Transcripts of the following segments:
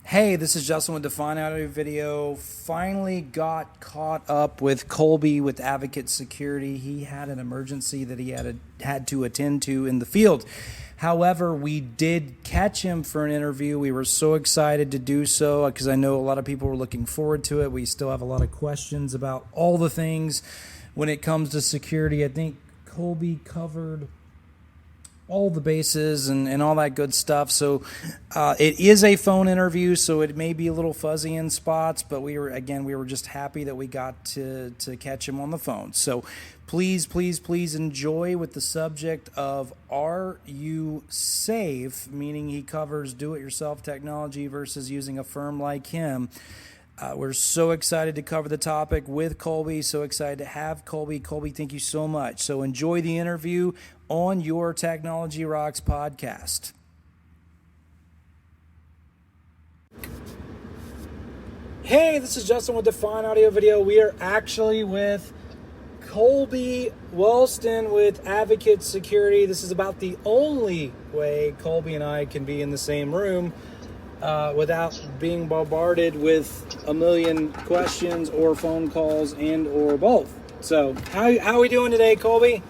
Hey, this is Justin with the Fine Audio Video. Finally got caught up with Kolby with Advocate Security. He had an emergency that he had to attend to in the field. However, we did catch him for an interview. We were so excited to do so because I know a lot of people were looking forward to it. We still have a lot of questions about all the things when it comes to security. I think Kolby covered all the bases and all that good stuff. So it is a phone interview, so it may be a little fuzzy in spots, but we were just happy that we got to catch him on the phone. So please enjoy with the subject of are you safe, meaning he covers do-it-yourself technology versus using a firm like him. We're so excited to cover the topic with Kolby, so excited to have Kolby. Kolby, thank you so much. So enjoy the interview on your Technology Rocks podcast. Hey, this is Justin with the Fine Audio Video. We are actually with Kolby Walston with Advocate Security. This is about the only way Kolby and I can be in the same room without being bombarded with a million questions or phone calls and or both. So how are we doing today, Kolby?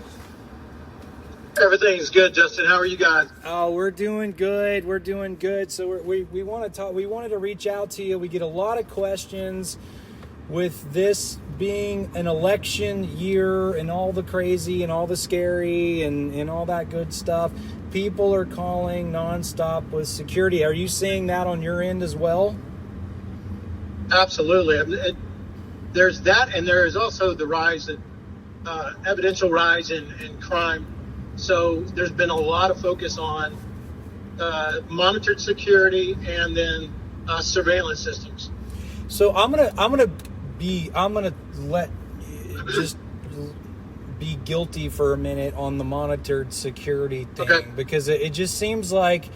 Everything's good, Justin. How are you guys? Oh, we're doing good. We're doing good. So we want to talk. We wanted to reach out to you. We get a lot of questions with this being an election year and all the crazy and all the scary and all that good stuff. People are calling nonstop with security. Are you seeing that on your end as well? Absolutely. There's that, and there is also the rise, evidential rise in crime. So there's been a lot of focus on monitored security and then surveillance systems. So I'm gonna let just be guilty for a minute on the monitored security thing, okay, because it just seems like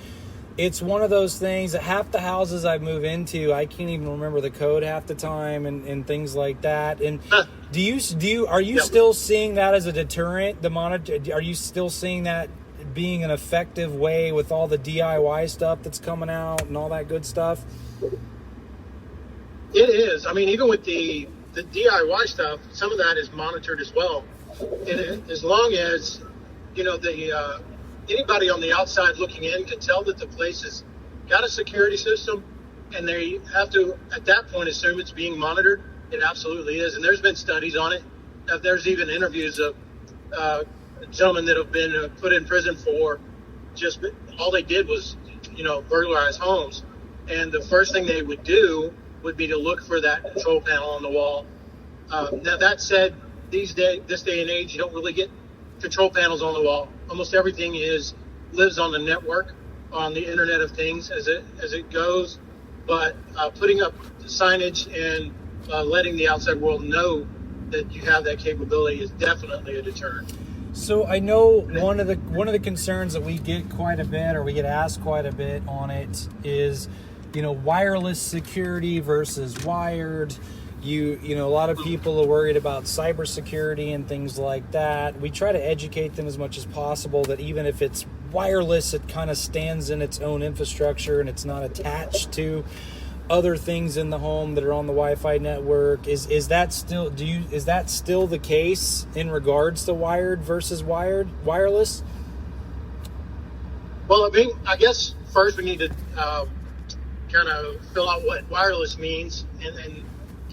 it's one of those things that half the houses I move into, I can't even remember the code half the time and things like that. And are you still seeing that as a deterrent? The monitor, are you still seeing that being an effective way with all the DIY stuff that's coming out and all that good stuff? It is. I mean, even with the DIY stuff, some of that is monitored as well. And as long as, anybody on the outside looking in can tell that the place has got a security system, and they have to, at that point, assume it's being monitored. It absolutely is. And there's been studies on it. There's even interviews of gentlemen that have been put in prison for just all they did was, burglarize homes. And the first thing they would do would be to look for that control panel on the wall. Now, that said, this day and age, you don't really get control panels on the wall. Almost everything lives on the network, on the Internet of Things as it goes. But putting up signage and letting the outside world know that you have that capability is definitely a deterrent. So I know one of the concerns that we get quite a bit, or we get asked quite a bit on it, is wireless security versus wired. A lot of people are worried about cybersecurity and things like that. We try to educate them as much as possible that even if it's wireless, it kind of stands in its own infrastructure and it's not attached to other things in the home that are on the Wi-Fi network. Is that still the case in regards to wired versus wireless? Well, I guess first we need to kind of fill out what wireless means, and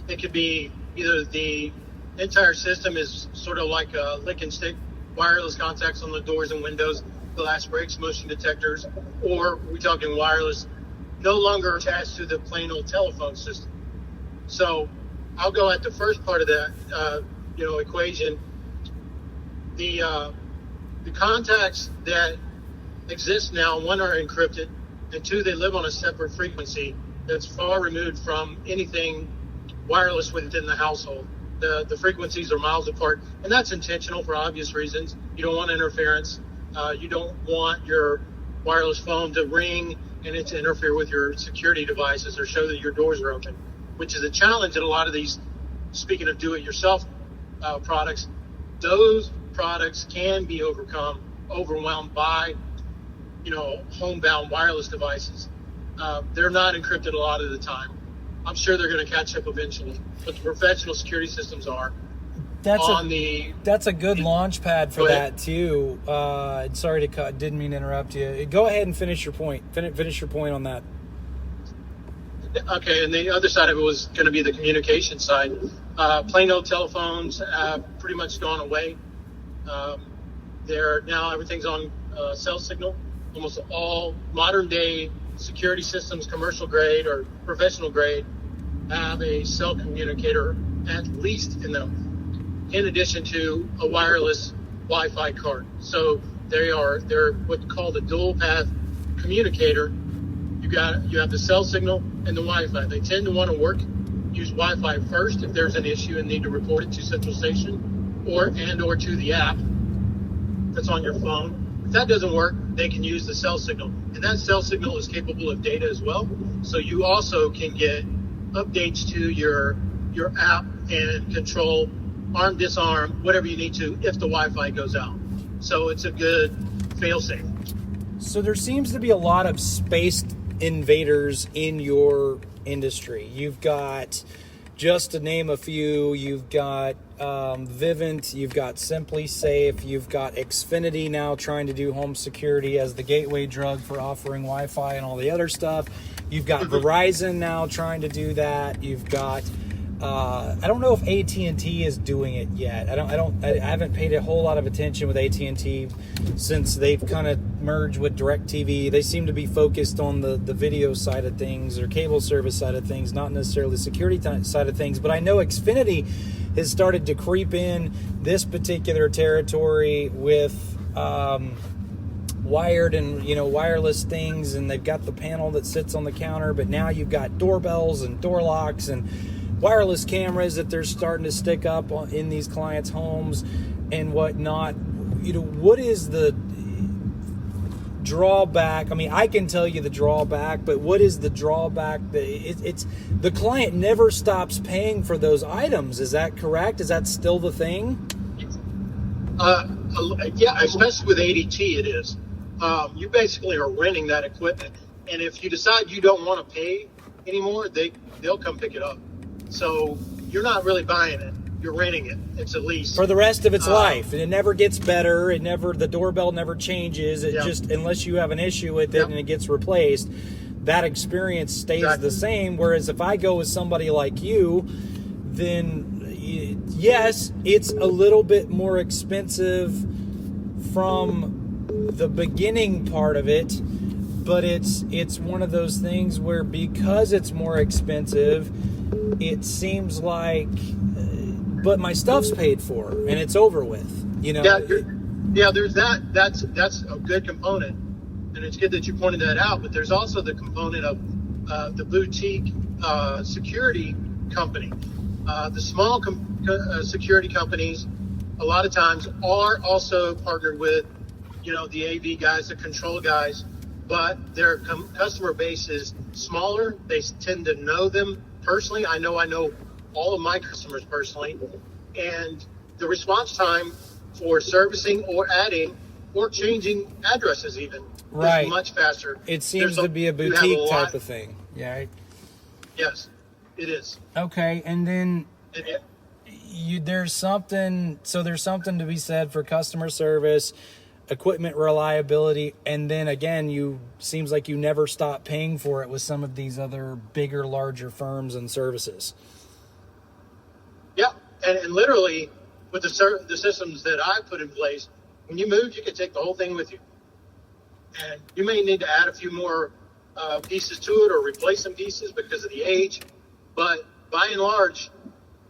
it could be either the entire system is sort of like a lick and stick, wireless contacts on the doors and windows, glass breaks, motion detectors, or we're talking wireless no longer attached to the plain old telephone system. So I'll go at the first part of that equation. The contacts that exist now, one, are encrypted, and two, they live on a separate frequency that's far removed from anything wireless within the household. The frequencies are miles apart, and that's intentional for obvious reasons. You don't want interference. You don't want your wireless phone to ring and it to interfere with your security devices or show that your doors are open, which is a challenge in a lot of these, speaking of do-it-yourself products. Those products can be overwhelmed by homebound wireless devices. they're not encrypted a lot of the time. I'm sure they're going to catch up eventually, but the professional security systems are. That's a good launch pad for that too. Sorry to cut. Didn't mean to interrupt you. Go ahead and finish your point. Finish your point on that. Okay, and the other side of it was going to be the communication side. Plain old telephones have pretty much gone away. Now everything's on cell signal. Almost all modern day security systems, commercial grade or professional grade, have a cell communicator at least in them, in addition to a wireless Wi-Fi card. So they're what's called a dual path communicator. You have the cell signal and the Wi-Fi. They tend to want to use Wi-Fi first if there's an issue and need to report it to Central Station or to the app that's on your phone. If that doesn't work, they can use the cell signal. And that cell signal is capable of data as well. So you also can get updates to your app and control, arm, disarm, whatever you need to if the Wi-Fi goes out. So it's a good fail-safe. So there seems to be a lot of space invaders in your industry. You've got, just to name a few, you've got Vivint, you've got Simply Safe, you've got Xfinity now trying to do home security as the gateway drug for offering Wi-Fi and all the other stuff. You've got Verizon now trying to do that. You've got I don't know if AT&T is doing it yet. I haven't paid a whole lot of attention with AT&T since they've kind of merged with DirecTV. They seem to be focused on the video side of things or cable service side of things, not necessarily the security side of things. But I know Xfinity has started to creep in this particular territory with wired and wireless things, and they've got the panel that sits on the counter. But now you've got doorbells and door locks and wireless cameras that they're starting to stick up in these clients' homes and whatnot. What is the drawback? I mean, I can tell you the drawback, but what is the drawback? It's the client never stops paying for those items. Is that correct? Is that still the thing? Yeah, especially with ADT, it is. You basically are renting that equipment, and if you decide you don't want to pay anymore, they'll come pick it up. So you're not really buying it; you're renting it. It's a lease for the rest of its life, and it never gets better. The doorbell never changes. It just, unless you have an issue with it and it gets replaced, that experience stays the same. Whereas if I go with somebody like you, then yes, it's a little bit more expensive from the beginning part of it, but it's one of those things where because it's more expensive, it seems like, but my stuff's paid for and it's over with, Yeah, there's that. That's a good component, and it's good that you pointed that out. But there's also the component of the boutique security company. The small security companies, a lot of times, are also partnered with, the AV guys, the control guys, but their customer base is smaller. They tend to know them personally. I know all of my customers personally, and the response time for servicing or adding or changing addresses even is much faster. It seems to be a boutique type of thing. Yeah. Right? Yes, it is. Okay, and then there's something to be said for customer service, equipment reliability, and then again, seems like you never stop paying for it with some of these other bigger, larger firms and services. Yeah, and literally with the systems that I put in place, when you move, you can take the whole thing with you, and you may need to add a few more pieces to it or replace some pieces because of the age, but by and large,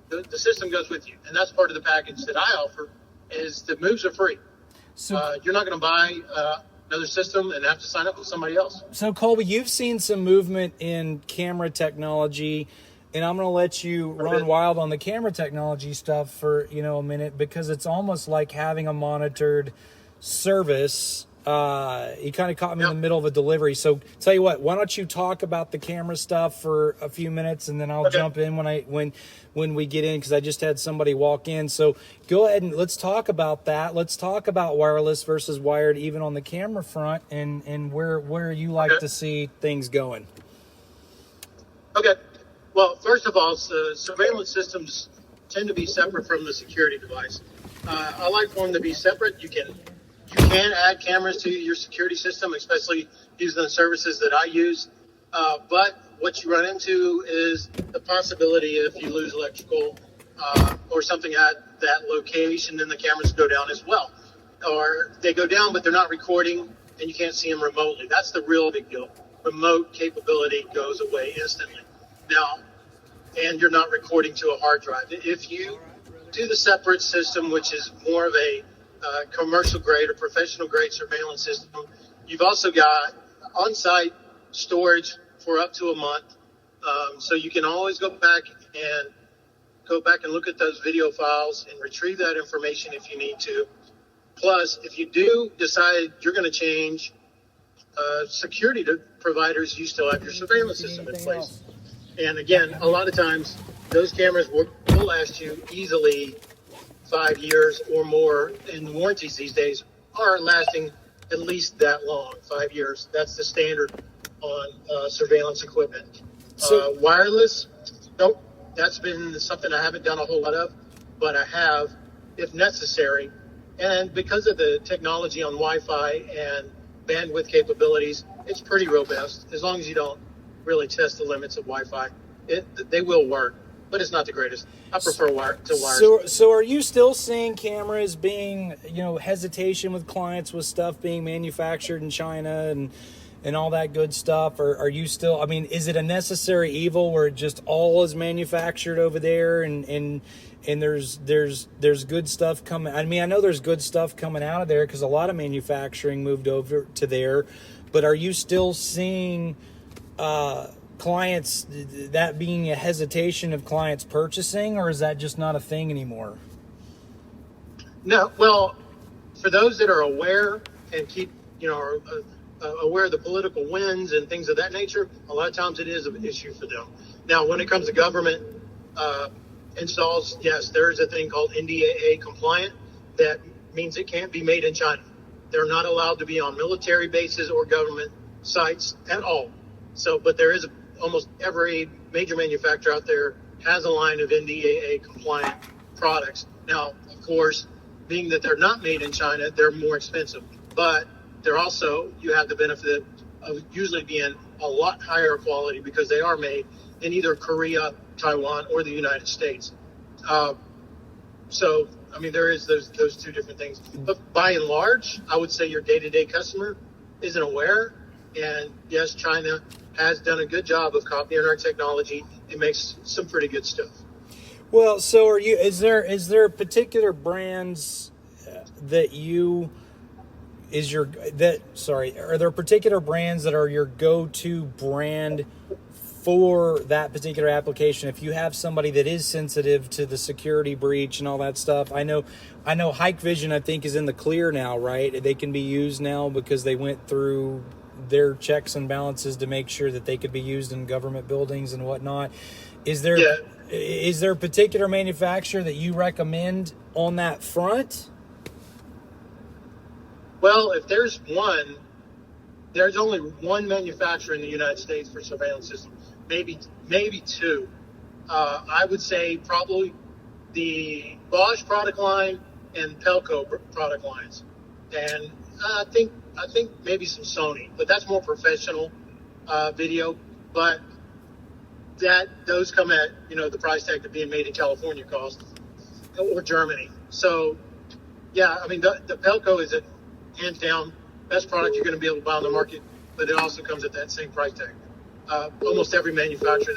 the system goes with you, and that's part of the package that I offer. Is the moves are free. So you're not going to buy another system and have to sign up with somebody else. So Kolby, you've seen some movement in camera technology, and I'm going to let you run wild on the camera technology stuff for a minute, because it's almost like having a monitored service He kind of caught me in the middle of a delivery. So tell you what, why don't you talk about the camera stuff for a few minutes, and then I'll jump in when we get in, because I just had somebody walk in. So go ahead and let's talk about that. Let's talk about wireless versus wired, even on the camera front, and where you like to see things going. Okay. Well, first of all, surveillance systems tend to be separate from the security device. I like for them to be separate. You can add cameras to your security system, especially using the services that I use. But what you run into is the possibility if you lose electrical or something at that location, then the cameras go down as well. Or they go down, but they're not recording, and you can't see them remotely. That's the real big deal. Remote capability goes away instantly. Now, and you're not recording to a hard drive. If you do the separate system, which is more of a commercial grade or professional grade surveillance system, you've also got on-site storage for up to a month. So you can always go back and look at those video files and retrieve that information if you need to. Plus, if you do decide you're going to change security providers, you still have your surveillance system in place. And again, a lot of times those cameras will last you easily 5 years or more, and the warranties these days are lasting at least that long, 5 years. That's the standard on surveillance equipment. So, wireless, nope, that's been something I haven't done a whole lot of, but I have, if necessary. And because of the technology on Wi-Fi and bandwidth capabilities, it's pretty robust. As long as you don't really test the limits of Wi-Fi, they will work, but it's not the greatest. I prefer wires. So are you still seeing cameras being, hesitation with clients with stuff being manufactured in China and all that good stuff? Or are you still, is it a necessary evil where it just all is manufactured over there and there's good stuff coming? I know there's good stuff coming out of there because a lot of manufacturing moved over to there, but are you still seeing clients, that being a hesitation of clients purchasing, or is that just not a thing anymore? No, well, for those that are aware and keep, aware of the political winds and things of that nature, a lot of times it is an issue for them. Now, when it comes to government installs, yes, there is a thing called NDAA compliant. That means it can't be made in China. They're not allowed to be on military bases or government sites at all. So, but there is almost every major manufacturer out there has a line of NDAA compliant products. Now, of course, being that they're not made in China, they're more expensive, but they're also, you have the benefit of usually being a lot higher quality because they are made in either Korea, Taiwan, or the United States. So, there is those two different things. But by and large, I would say your day-to-day customer isn't aware. And yes, China has done a good job of copying our technology. It makes some pretty good stuff. Well, so is there particular brands are there particular brands that are your go-to brand for that particular application? If you have somebody that is sensitive to the security breach and all that stuff, I know Hike Vision, I think, is in the clear now, right? They can be used now because they went through their checks and balances to make sure that they could be used in government buildings and whatnot. Is there a particular manufacturer that you recommend on that front? Well, if there's one, there's only one manufacturer in the United States for surveillance systems, maybe two. I would say probably the Bosch product line and Pelco product lines, and I think maybe some Sony, but that's more professional video. But those come at the price tag of being made in California cost or Germany. So yeah, the Pelco is a hands down best product you're going to be able to buy on the market, but it also comes at that same price tag. Almost every manufacturer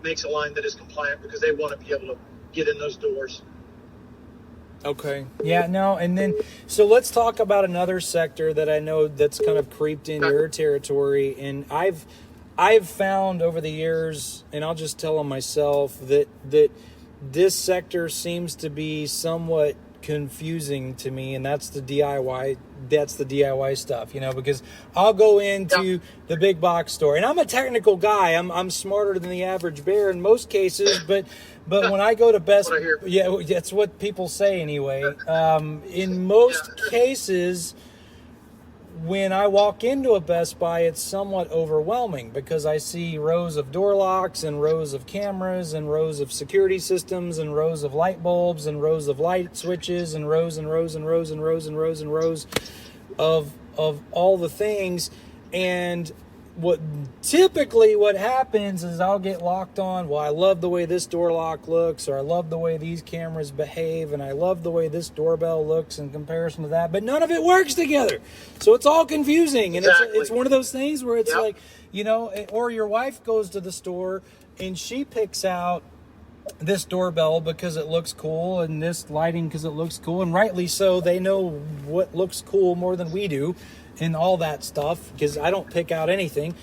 makes a line that is compliant because they want to be able to get in those doors. Okay. Yeah, no, and then, so let's talk about another sector that I know that's kind of creeped in your territory, and I've found over the years, and I'll just tell them myself, that this sector seems to be somewhat confusing to me, and that's the DIY. That's the DIY stuff, because I'll go into the big box store, and I'm a technical guy. I'm smarter than the average bear in most cases, but when I go to Best, that's what people say anyway. In most cases, when I walk into a Best Buy, it's somewhat overwhelming because I see rows of door locks and rows of cameras and rows of security systems and rows of light bulbs and rows of light switches and rows and rows and rows and rows and rows and rows of all the things. And what happens is I'll get locked on, well, I love the way this door lock looks, or I love the way these cameras behave, and I love the way this doorbell looks in comparison to that, but none of it works together. So it's all confusing. And it's one of those things where it's like, or your wife goes to the store and she picks out this doorbell because it looks cool and this lighting because it looks cool, and rightly so. They know what looks cool more than we do and all that stuff, because I don't pick out anything.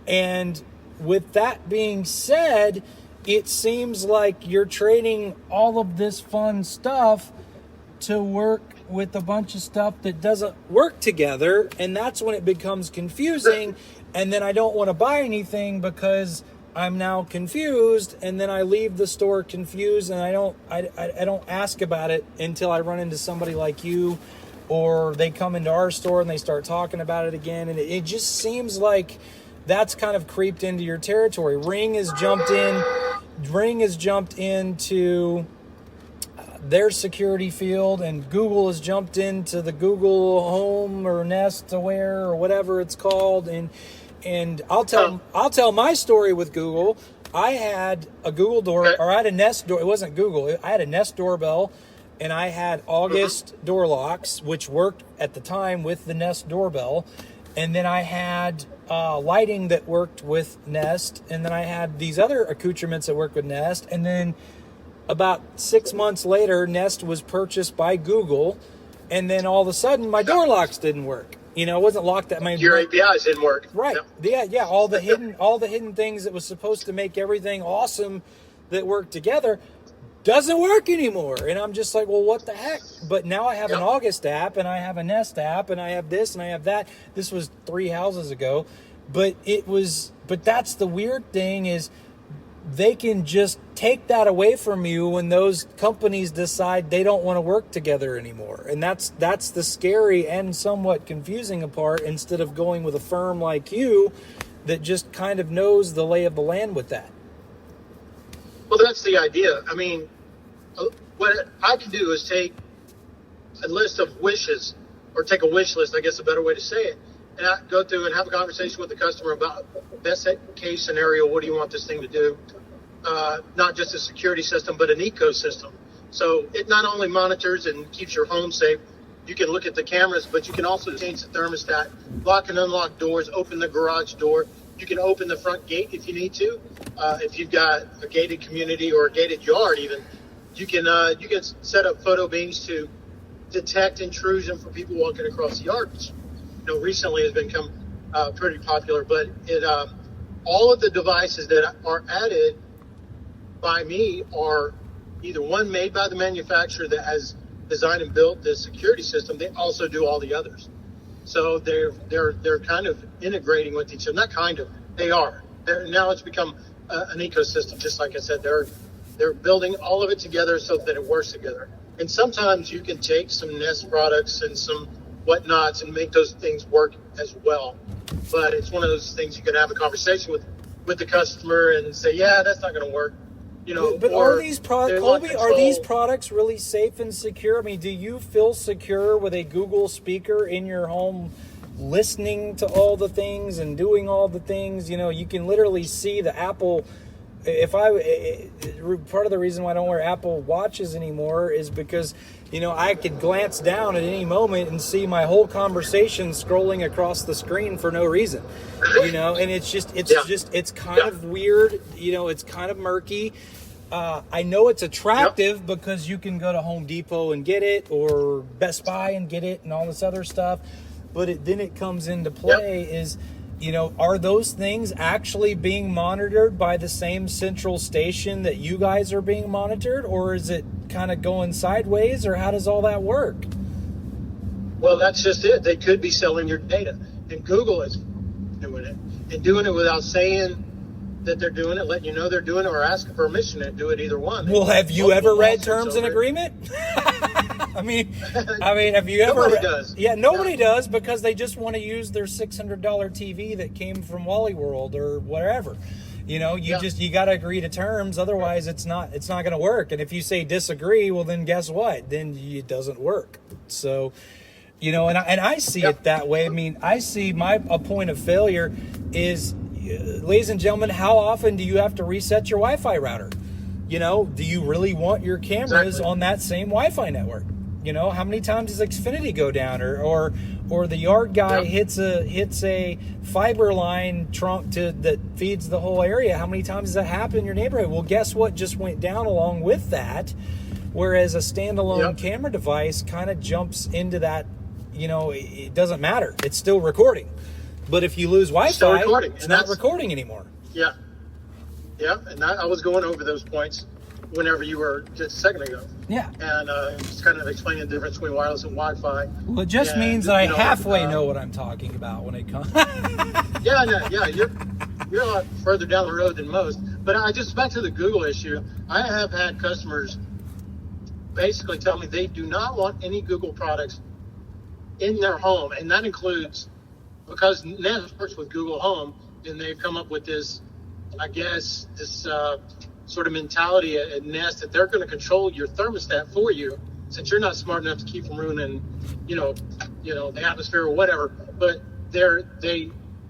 And with that being said, it seems like you're trading all of this fun stuff to work with a bunch of stuff that doesn't work together, and that's when it becomes confusing. And then I don't want to buy anything because I'm now confused, and then I leave the store confused, and I don't ask about it until I run into somebody like you, or they come into our store and they start talking about it again. And it just seems like that's kind of creeped into your territory. Ring has jumped into their security field, and Google has jumped into the Google Home or Nest Aware or whatever it's called. And I'll tell my story with Google. I had a Google door, or I had a Nest door. It wasn't Google. I had a Nest doorbell, and I had August door locks, which worked at the time with the Nest doorbell. And then I had lighting that worked with Nest. And then I had these other accoutrements that worked with Nest. And then about 6 months later, Nest was purchased by Google. And then all of a sudden, my door locks didn't work. It wasn't locked. Your APIs didn't work. Right. Yeah. All the hidden things that was supposed to make everything awesome that worked together doesn't work anymore. And I'm just like, well, what the heck? But now I have an August app, and I have a Nest app, and I have this and I have that. This was 3 houses ago. But that's the weird thing, is they can just take that away from you when those companies decide they don't want to work together anymore. And that's the scary and somewhat confusing part, instead of going with a firm like you that just kind of knows the lay of the land with that. Well, that's the idea. I mean, what I can do is take a list of wishes, or take a wish list, I guess a better way to say it, and I go through and have a conversation with the customer about best case scenario. What do you want this thing to do? Not just a security system, but an ecosystem. So it not only monitors and keeps your home safe, you can look at the cameras, but you can also change the thermostat, lock and unlock doors, open the garage door. You can open the front gate if you need to. If you've got a gated community or a gated yard even, you can set up photo beams to detect intrusion for people walking across the yard, which recently has become pretty popular. But all of the devices that are added by me are either one made by the manufacturer that has designed and built the security system. They also do all the others. So they're kind of integrating with each other. Not kind of, they are. Now it's become an ecosystem. Just like I said, they're building all of it together so that it works together. And sometimes you can take some Nest products and some whatnots and make those things work as well. But it's one of those things you can have a conversation with the customer and say, yeah, that's not going to work. But are these products, Kolby, are these products really safe and secure? I mean, do you feel secure with a Google speaker in your home, listening to all the things and doing all the things? You can literally see the Apple. Part of the reason why I don't wear Apple Watches anymore is because, I could glance down at any moment and see my whole conversation scrolling across the screen for no reason, and it's kind of weird, it's kind of murky. I know it's attractive because you can go to Home Depot and get it, or Best Buy and get it, and all this other stuff. But then it comes into play is, are those things actually being monitored by the same central station that you guys are being monitored, or is it kind of going sideways, or how does all that work? Well, that's just it. They could be selling your data, and Google is doing it, and doing it without saying that they're doing it, letting you know they're doing it, or asking permission to do it. Either one. Well, have you ever read terms and agreement? I mean, have you ever? Nobody does. Yeah, nobody does, because they just want to use their $600 TV that came from Wally World or whatever. You know, you got to agree to terms. Otherwise, it's not going to work. And if you say disagree, well, then guess what? Then it doesn't work. So, you know, and I see it that way. I mean, I see a point of failure is, ladies and gentlemen, how often do you have to reset your Wi-Fi router? You know, do you really want your cameras on that same Wi-Fi network? You know, how many times does Xfinity go down, or the yard guy hits a fiber line trunk that feeds the whole area? How many times does that happen in your neighborhood? Well, guess what just went down along with that? Whereas a standalone camera device kind of jumps into that, you know, it doesn't matter. It's still recording. But if you lose Wi-Fi, it's not recording anymore. Yeah. Yeah, and I was going over those points whenever you were just a second ago. Yeah. And just kind of explaining the difference between wireless and Wi-Fi. Well, it just means that I halfway know what I'm talking about when it comes. You're a lot further down the road than most. But back to the Google issue, I have had customers basically tell me they do not want any Google products in their home, and that includes, because Nest works with Google Home, and they've come up with this, I guess, this sort of mentality at Nest that they're going to control your thermostat for you, since you're not smart enough to keep from ruining, you know, the atmosphere or whatever. But they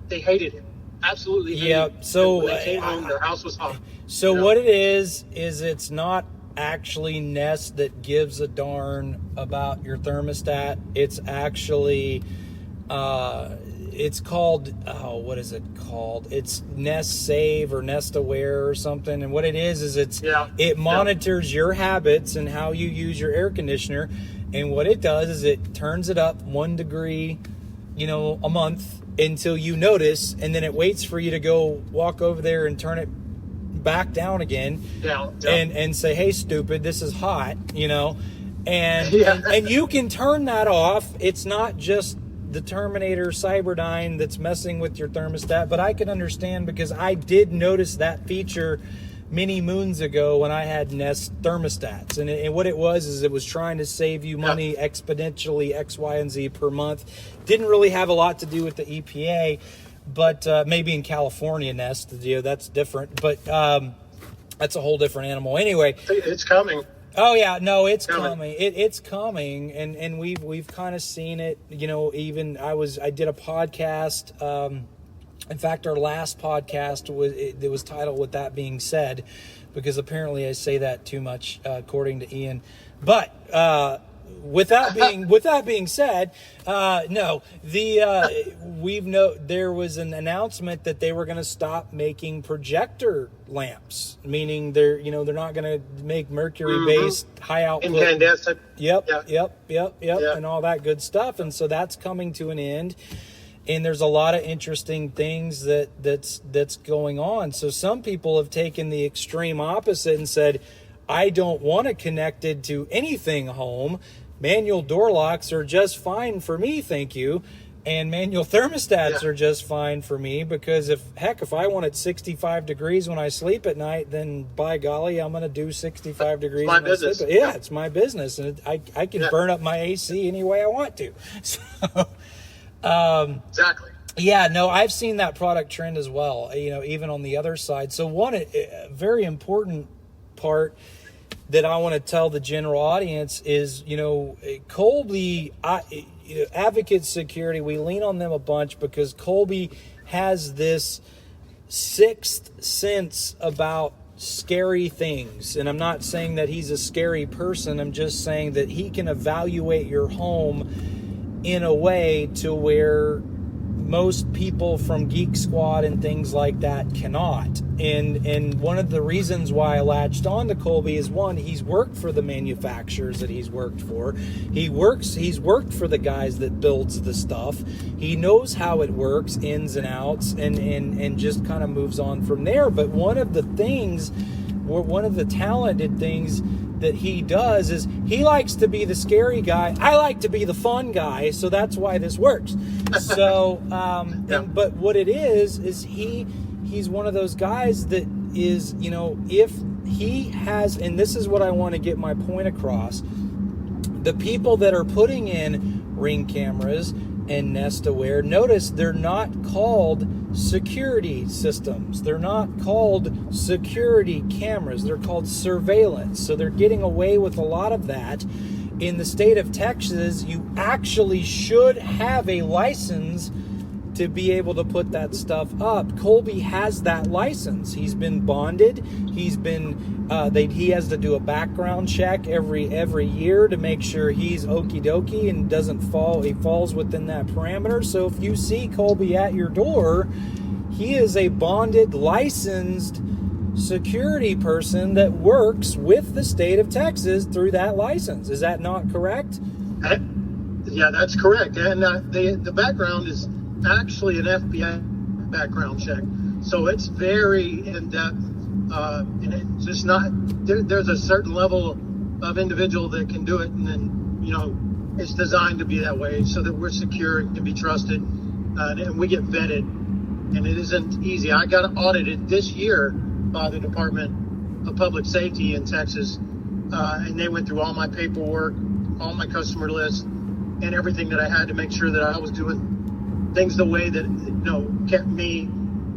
hated it, absolutely hated it. So when they came home, their house was hot. So what it is it's not actually Nest that gives a darn about your thermostat. It's actually it's called, what is it called? It's Nest Save or Nest Aware or something. And what it is it monitors your habits and how you use your air conditioner. And what it does is it turns it up 1 degree, you know, a month until you notice, and then it waits for you to go walk over there and turn it back down again and say, hey, stupid, this is hot, you know. And you can turn that off. It's not just the Terminator Cyberdyne that's messing with your thermostat, but I can understand, because I did notice that feature many moons ago when I had Nest thermostats, and what it was it was trying to save you money exponentially, X, Y, and Z per month. Didn't really have a lot to do with the EPA, but maybe in California, Nest, you know, that's different, but that's a whole different animal. Anyway, it's coming. Oh yeah, no, it's coming. It's coming, and we've kind of seen it. You know, even I did a podcast. In fact, our last podcast was titled "With That Being Said," because apparently I say that too much, according to Ian. But with that being said, no, there was an announcement that they were going to stop making projector lamps, meaning they're not going to make mercury-based high output. Incandescent. Yep, and all that good stuff. And so that's coming to an end. And there's a lot of interesting things that's going on. So some people have taken the extreme opposite and said, I don't want it connected to anything home. Manual door locks are just fine for me, thank you. And manual thermostats are just fine for me, because if I want it 65 degrees when I sleep at night, then by golly, I'm going to do 65 degrees when I sleep. Yeah, it's my business. And I can burn up my AC any way I want to. So, exactly. Yeah, no, I've seen that product trend as well, you know, even on the other side. So a very important part that I want to tell the general audience is, you know, Kolby, Advocate Security, we lean on them a bunch because Kolby has this sixth sense about scary things. And I'm not saying that he's a scary person. I'm just saying that he can evaluate your home in a way to where most people from Geek Squad and things like that cannot. And one of the reasons why I latched on to Kolby is, one, he's worked for the manufacturers that he's worked for. He's worked for the guys that builds the stuff. He knows how it works, ins and outs, and just kind of moves on from there. But one of the talented things that he does is he likes to be the scary guy. I like to be the fun guy, so that's why this works. So, but what it is he's one of those guys that is, if he has, and this is what I want to get my point across, the people that are putting in Ring cameras and Nest Aware, notice they're not called security systems. They're not called security cameras. They're called surveillance. So they're getting away with a lot of that. In the state of Texas, you actually should have a license to be able to put that stuff up. Kolby has that license. He's been bonded. He's been he has to do a background check every year to make sure he's okie dokie and doesn't fall. He falls within that parameter. So if you see Kolby at your door, he is a bonded, licensed security person that works with the state of Texas through that license. Is that not correct? Yeah, that's correct. And the background is actually an FBI background check, so it's very in depth, and it's just not there's a certain level of individual that can do it, and then it's designed to be that way so that we're secure and can be trusted, and we get vetted, and it isn't easy. I got audited this year by the Department of Public Safety in Texas, and they went through all my paperwork, all my customer lists, and everything that I had to make sure that I was doing things the way that kept me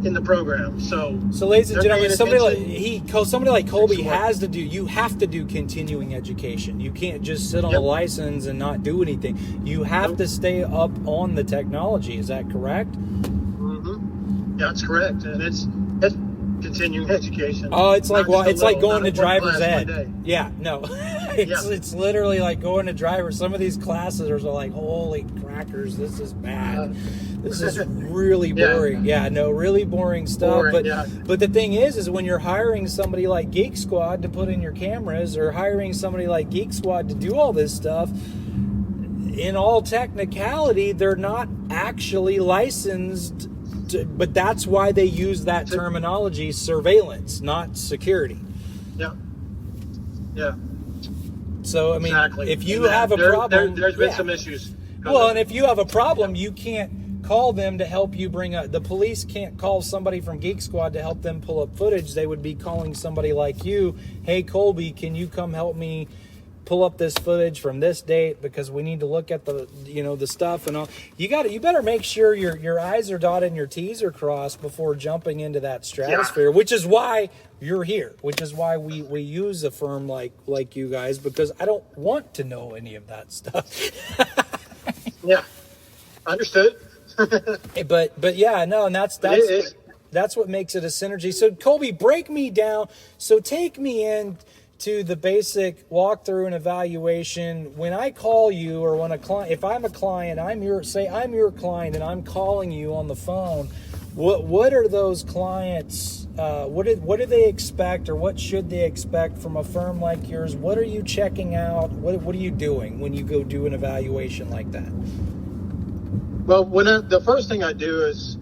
in the program. So ladies and gentlemen, somebody like Kolby has to do. You have to do continuing education. You can't just sit on a license and not do anything. You have to stay up on the technology. Is that correct? Mm-hmm. Yeah, that's correct, and it's continuing education. Oh, it's like going to driver's ed. Yeah, no, it's literally like going to driver's. Some of these classes are like, holy crackers, this is bad. This is really boring. Really boring stuff. But the thing is when you're hiring somebody like Geek Squad to put in your cameras, or hiring somebody like Geek Squad to do all this stuff, in all technicality, they're not actually licensed. But that's why they use that terminology, surveillance, not security. Yeah. So, I mean, if you have a problem... There's been some issues. Well, and if you have a problem, you can't call them to help you bring up... The police can't call somebody from Geek Squad to help them pull up footage. They would be calling somebody like you, hey, Kolby, can you come help me pull up this footage from this date, because we need to look at the the stuff and all. You better make sure your I's are dotted and your T's are crossed before jumping into that stratosphere, which is why you're here, which is why we use a firm like you guys, because I don't want to know any of that stuff. Yeah, understood. but yeah, no, and that's what makes it a synergy. So Kolby, break me down. So take me in to the basic walkthrough and evaluation. When I call you, or when if I'm a client, I'm your client, and I'm calling you on the phone, what are those clients? What do they expect, or what should they expect from a firm like yours? What are you checking out? What are you doing when you go do an evaluation like that? Well, the first thing I do is,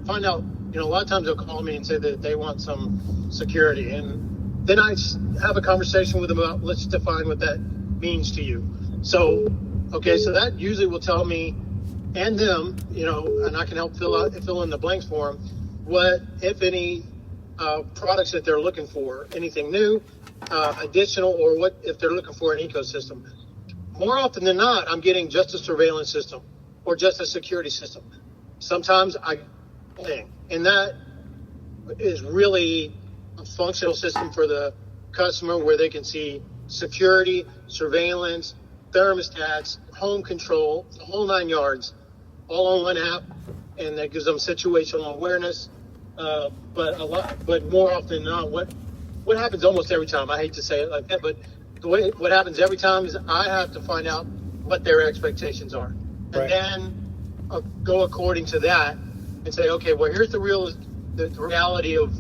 find out. A lot of times they'll call me and say that they want some security, and then I have a conversation with them about, let's define what that means to you. So that usually will tell me and them, and I can help fill in the blanks for them, what, if any, products that they're looking for, anything new, additional, or what if they're looking for an ecosystem. More often than not, I'm getting just a surveillance system or just a security system. Sometimes and that is really a functional system for the customer, where they can see security, surveillance, thermostats, home control, the whole 9 yards, all on one app, and that gives them situational awareness. But more often than not, what happens almost every time, I hate to say it like that, but what happens every time is I have to find out what their expectations are, and then go according to that and say, okay, well, here's the reality of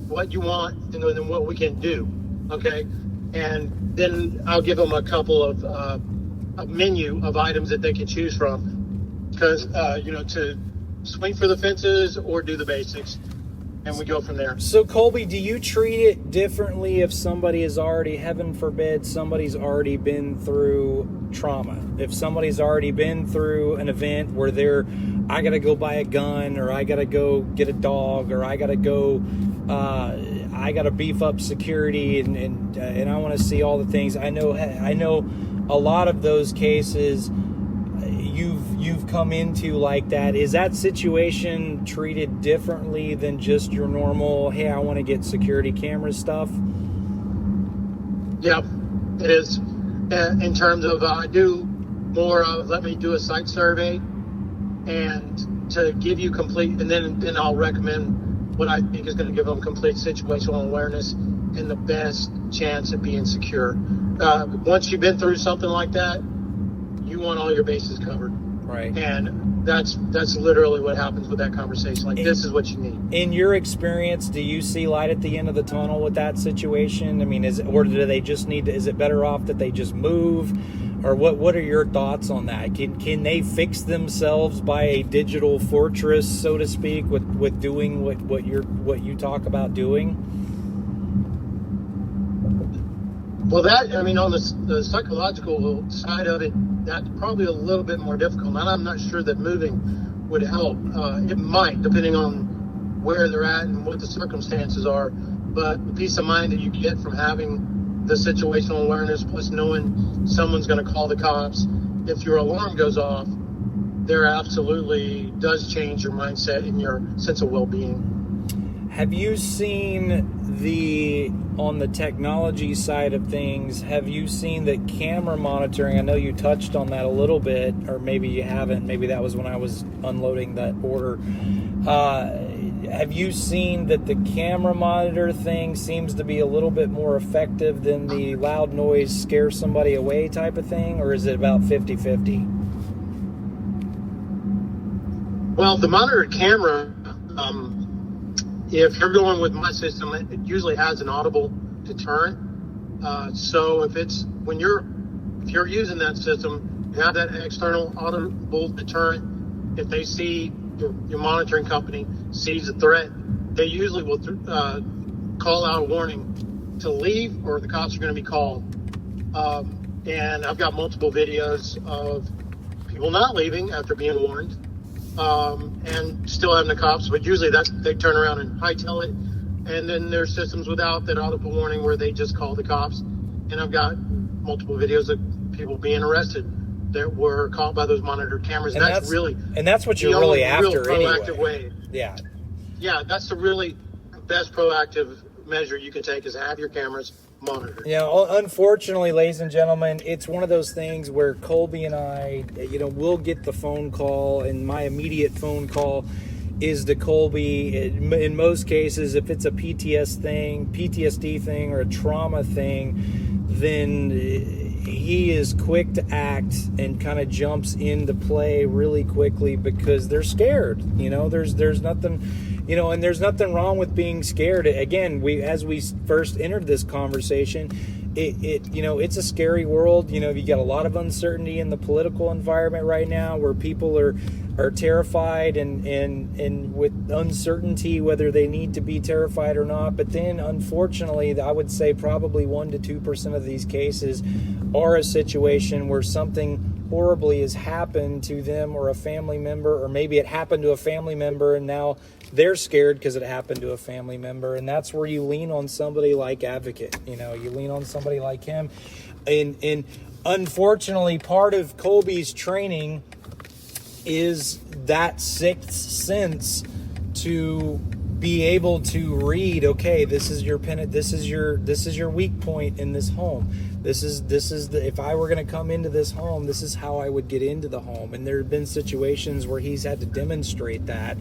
what you want, and then what we can do, okay? And then I'll give them a couple of a menu of items that they can choose from, because to swing for the fences or do the basics. and we go from there. So, Kolby, do you treat it differently if somebody is already, heaven forbid, somebody's already been through trauma? If somebody's already been through an event where I got to go buy a gun, or I got to go get a dog, or I got to go, I got to beef up security, and I want to see all the things. I know a lot of those cases you've come into like that. Is that situation treated differently than just your normal, hey, I want to get security camera stuff? Yeah, it is. In terms of, I do more of, let me do a site survey and to give you complete, and then I'll recommend what I think is going to give them complete situational awareness and the best chance at being secure. Once you've been through something like that, you want all your bases covered. Right. And that's literally what happens with that conversation. Like, this is what you need. In your experience, do you see light at the end of the tunnel with that situation? I mean, or do they just need to, is it better off that they just move? Or what are your thoughts on that? Can they fix themselves by a digital fortress, so to speak, with doing what you talk about doing? Well, on the psychological side of it, that's probably a little bit more difficult. And I'm not sure that moving would help. It might, depending on where they're at and what the circumstances are. But the peace of mind that you get from having the situational awareness, plus knowing someone's going to call the cops, if your alarm goes off, there absolutely does change your mindset and your sense of well-being. Have you seen on the technology side of things, have you seen that camera monitoring, I know you touched on that a little bit, or maybe you haven't, maybe that was when I was unloading that order. Have you seen that the camera monitor thing seems to be a little bit more effective than the loud noise scare somebody away type of thing, or is it about 50-50? Well, the monitored camera, if you're going with my system, it usually has an audible deterrent. So if you're using that system, you have that external audible deterrent. If they see your monitoring company sees a threat, they usually will call out a warning to leave, or the cops are going to be called. And I've got multiple videos of people not leaving after being warned. And still having the cops, but usually they turn around and hightail it. And then there's systems without that audible warning where they just call the cops. And I've got multiple videos of people being arrested that were caught by those monitored cameras. And that's what you're really after proactive anyway. Way. Yeah, that's the really best proactive measure you can take, is have your cameras monitored. Unfortunately, ladies and gentlemen, it's one of those things where Kolby and I, we'll get the phone call, and my immediate phone call is to Kolby. In most cases, if it's a PTSD thing or a trauma thing, then he is quick to act and kind of jumps into play really quickly because they're scared. There's nothing. And there's nothing wrong with being scared. Again, as we first entered this conversation, it's a scary world. You got a lot of uncertainty in the political environment right now, where people are terrified and with uncertainty whether they need to be terrified or not. But then, unfortunately, I would say probably 1% to 2% of these cases are a situation where something horribly has happened to them or a family member, or maybe it happened to a family member and now they're scared because it happened to a family member. And that's where you lean on somebody like Advocate. You lean on somebody like him. And unfortunately, part of Kolby's training is that sixth sense to be able to read, okay, this is your this is your weak point in this home. This is if I were going to come into this home, this is how I would get into the home. And there have been situations where he's had to demonstrate that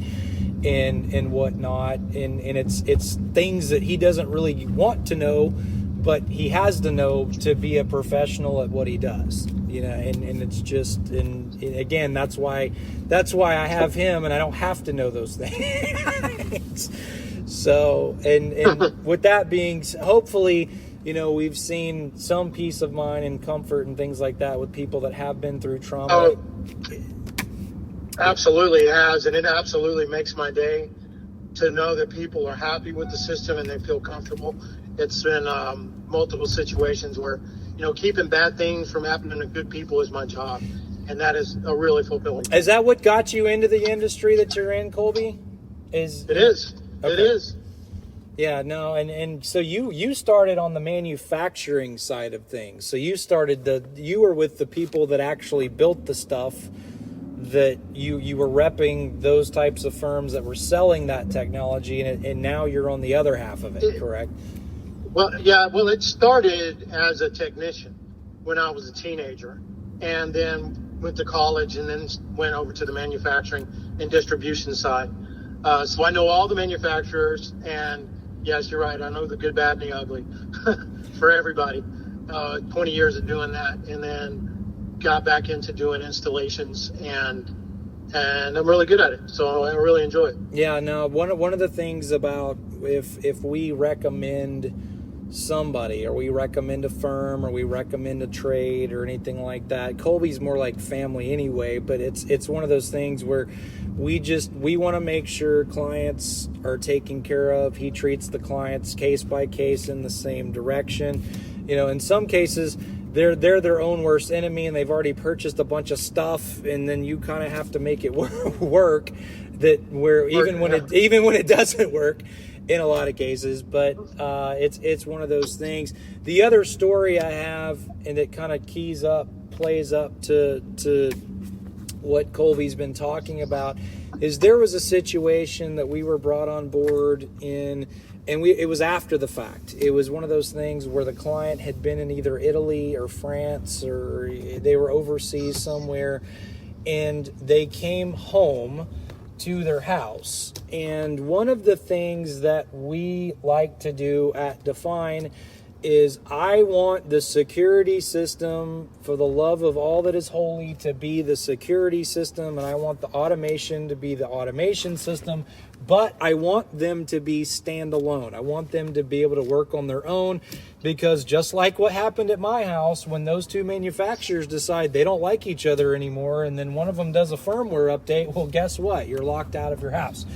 and whatnot. And it's things that he doesn't really want to know, but he has to know to be a professional at what he does. And it's just, and again, that's why I have him, and I don't have to know those things. So, and with that being, hopefully, we've seen some peace of mind and comfort and things like that with people that have been through trauma. Oh, absolutely it has, and it absolutely makes my day. to know that people are happy with the system and they feel comfortable. It's been multiple situations where, keeping bad things from happening to good people is my job. And that is a really fulfilling thing. Is that what got you into the industry that you're in, Kolby? It is. Okay. It is. Yeah, no, and so you started on the manufacturing side of things. So you were with the people that actually built the stuff, that you were repping those types of firms that were selling that technology, and now you're on the other half of it, correct? Well, yeah, it started as a technician when I was a teenager, and then went to college, and then went over to the manufacturing and distribution side. So I know all the manufacturers, and yes, you're right, I know the good, bad, and the ugly for everybody. 20 years of doing that, and then got back into doing installations, and I'm really good at it, so I really enjoy it. Yeah, no, one of the things about if we recommend somebody, or we recommend a firm, or we recommend a trade or anything like that, Kolby's more like family anyway, but it's one of those things where we want to make sure clients are taken care of. He treats the clients case by case in the same direction. In some cases they're their own worst enemy, and they've already purchased a bunch of stuff, and then you kind of have to make it work. Even when it doesn't work, in a lot of cases. But it's one of those things. The other story I have, and it kind of plays up to what Kolby's been talking about, is there was a situation that we were brought on board in. And it was after the fact. It was one of those things where the client had been in either Italy or France, or they were overseas somewhere, and they came home to their house. And one of the things that we like to do at Define is, I want the security system, for the love of all that is holy, to be the security system, and I want the automation to be the automation system, but I want them to be standalone. I want them to be able to work on their own, because just like what happened at my house, when those two manufacturers decide they don't like each other anymore, and then one of them does a firmware update, well, guess what? You're locked out of your house.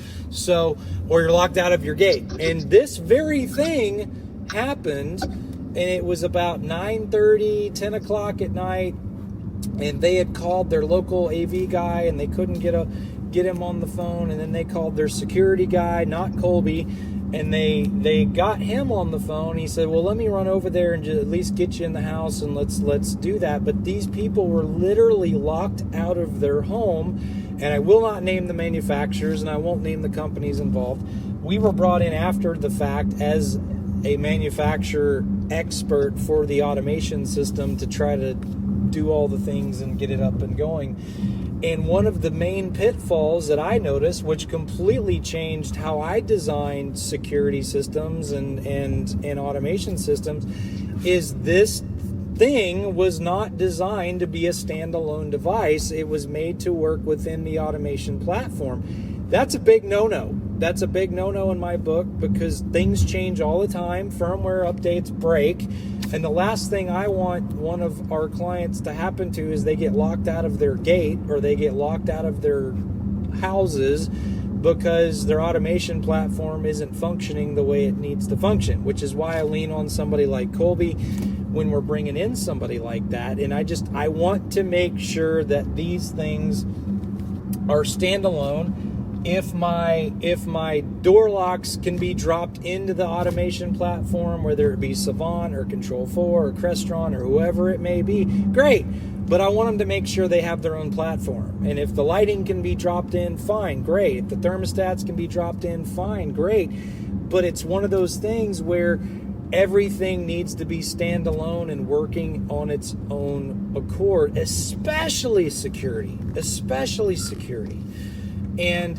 Or you're locked out of your gate. And this very thing happened, and it was about 9:30, 10 o'clock at night, and they had called their local AV guy, and they couldn't get him on the phone, and then they called their security guy, not Kolby, and they got him on the phone. He said, well, let me run over there and just at least get you in the house, and let's do that. But these people were literally locked out of their home, and I will not name the manufacturers, and I won't name the companies involved. We were brought in after the fact as a manufacturer expert for the automation system to try to do all the things and get it up and going. And one of the main pitfalls that I noticed, which completely changed how I designed security systems and automation systems, is this thing was not designed to be a standalone device. It was made to work within the automation platform. That's a big no-no. That's a big no-no in my book, because things change all the time. Firmware updates break. And the last thing I want one of our clients to happen to is they get locked out of their gate, or they get locked out of their houses because their automation platform isn't functioning the way it needs to function, which is why I lean on somebody like Kolby when we're bringing in somebody like that. And I want to make sure that these things are standalone. If my door locks can be dropped into the automation platform, whether it be Savant or Control 4 or Crestron or whoever it may be, great. But I want them to make sure they have their own platform. And if the lighting can be dropped in, fine, great. If the thermostats can be dropped in, fine, great. But it's one of those things where everything needs to be standalone and working on its own accord, especially security. And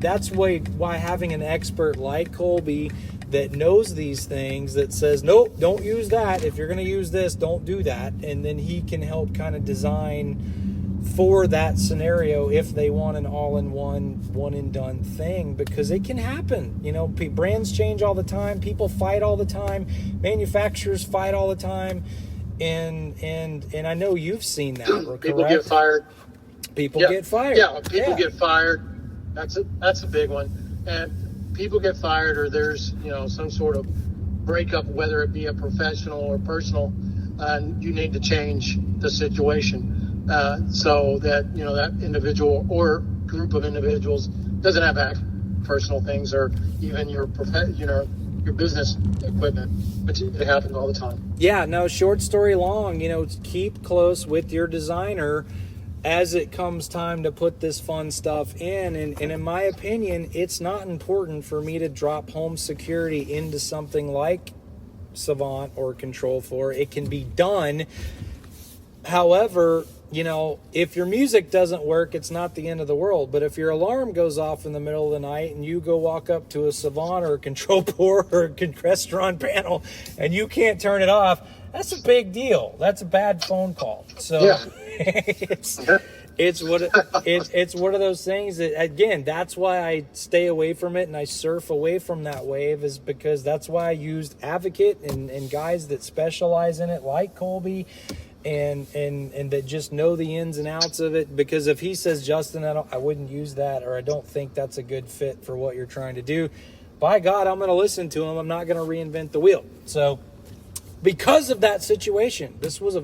that's why having an expert like Kolby that knows these things, that says, nope, don't use that. If you're going to use this, don't do that. And then he can help kind of design for that scenario if they want an all-in-one, one-and-done thing, because it can happen. Brands change all the time. People fight all the time. Manufacturers fight all the time. And I know you've seen that. People get fired. People get fired. Yeah, people get fired. That's a big one. and people get fired, or there's some sort of breakup, whether it be a professional or personal, and you need to change the situation so that that individual or group of individuals doesn't have personal things, or even your business equipment, which it happens all the time. Yeah, no, short story long, keep close with your designer as it comes time to put this fun stuff in. And in my opinion, it's not important for me to drop home security into something like Savant or Control4. It can be done. However, if your music doesn't work, it's not the end of the world. But if your alarm goes off in the middle of the night and you go walk up to a Savant or a Control4 or a Crestron panel and you can't turn it off, that's a big deal. That's a bad phone call. So Yeah. it's one of those things that, again, that's why I stay away from it and I surf away from that wave, is because that's why I used Advocate and guys that specialize in it, like Kolby, and that just know the ins and outs of it. Because if he says, Justin, I wouldn't use that, or I don't think that's a good fit for what you're trying to do, by God, I'm going to listen to him. I'm not going to reinvent the wheel. So because of that situation, this was a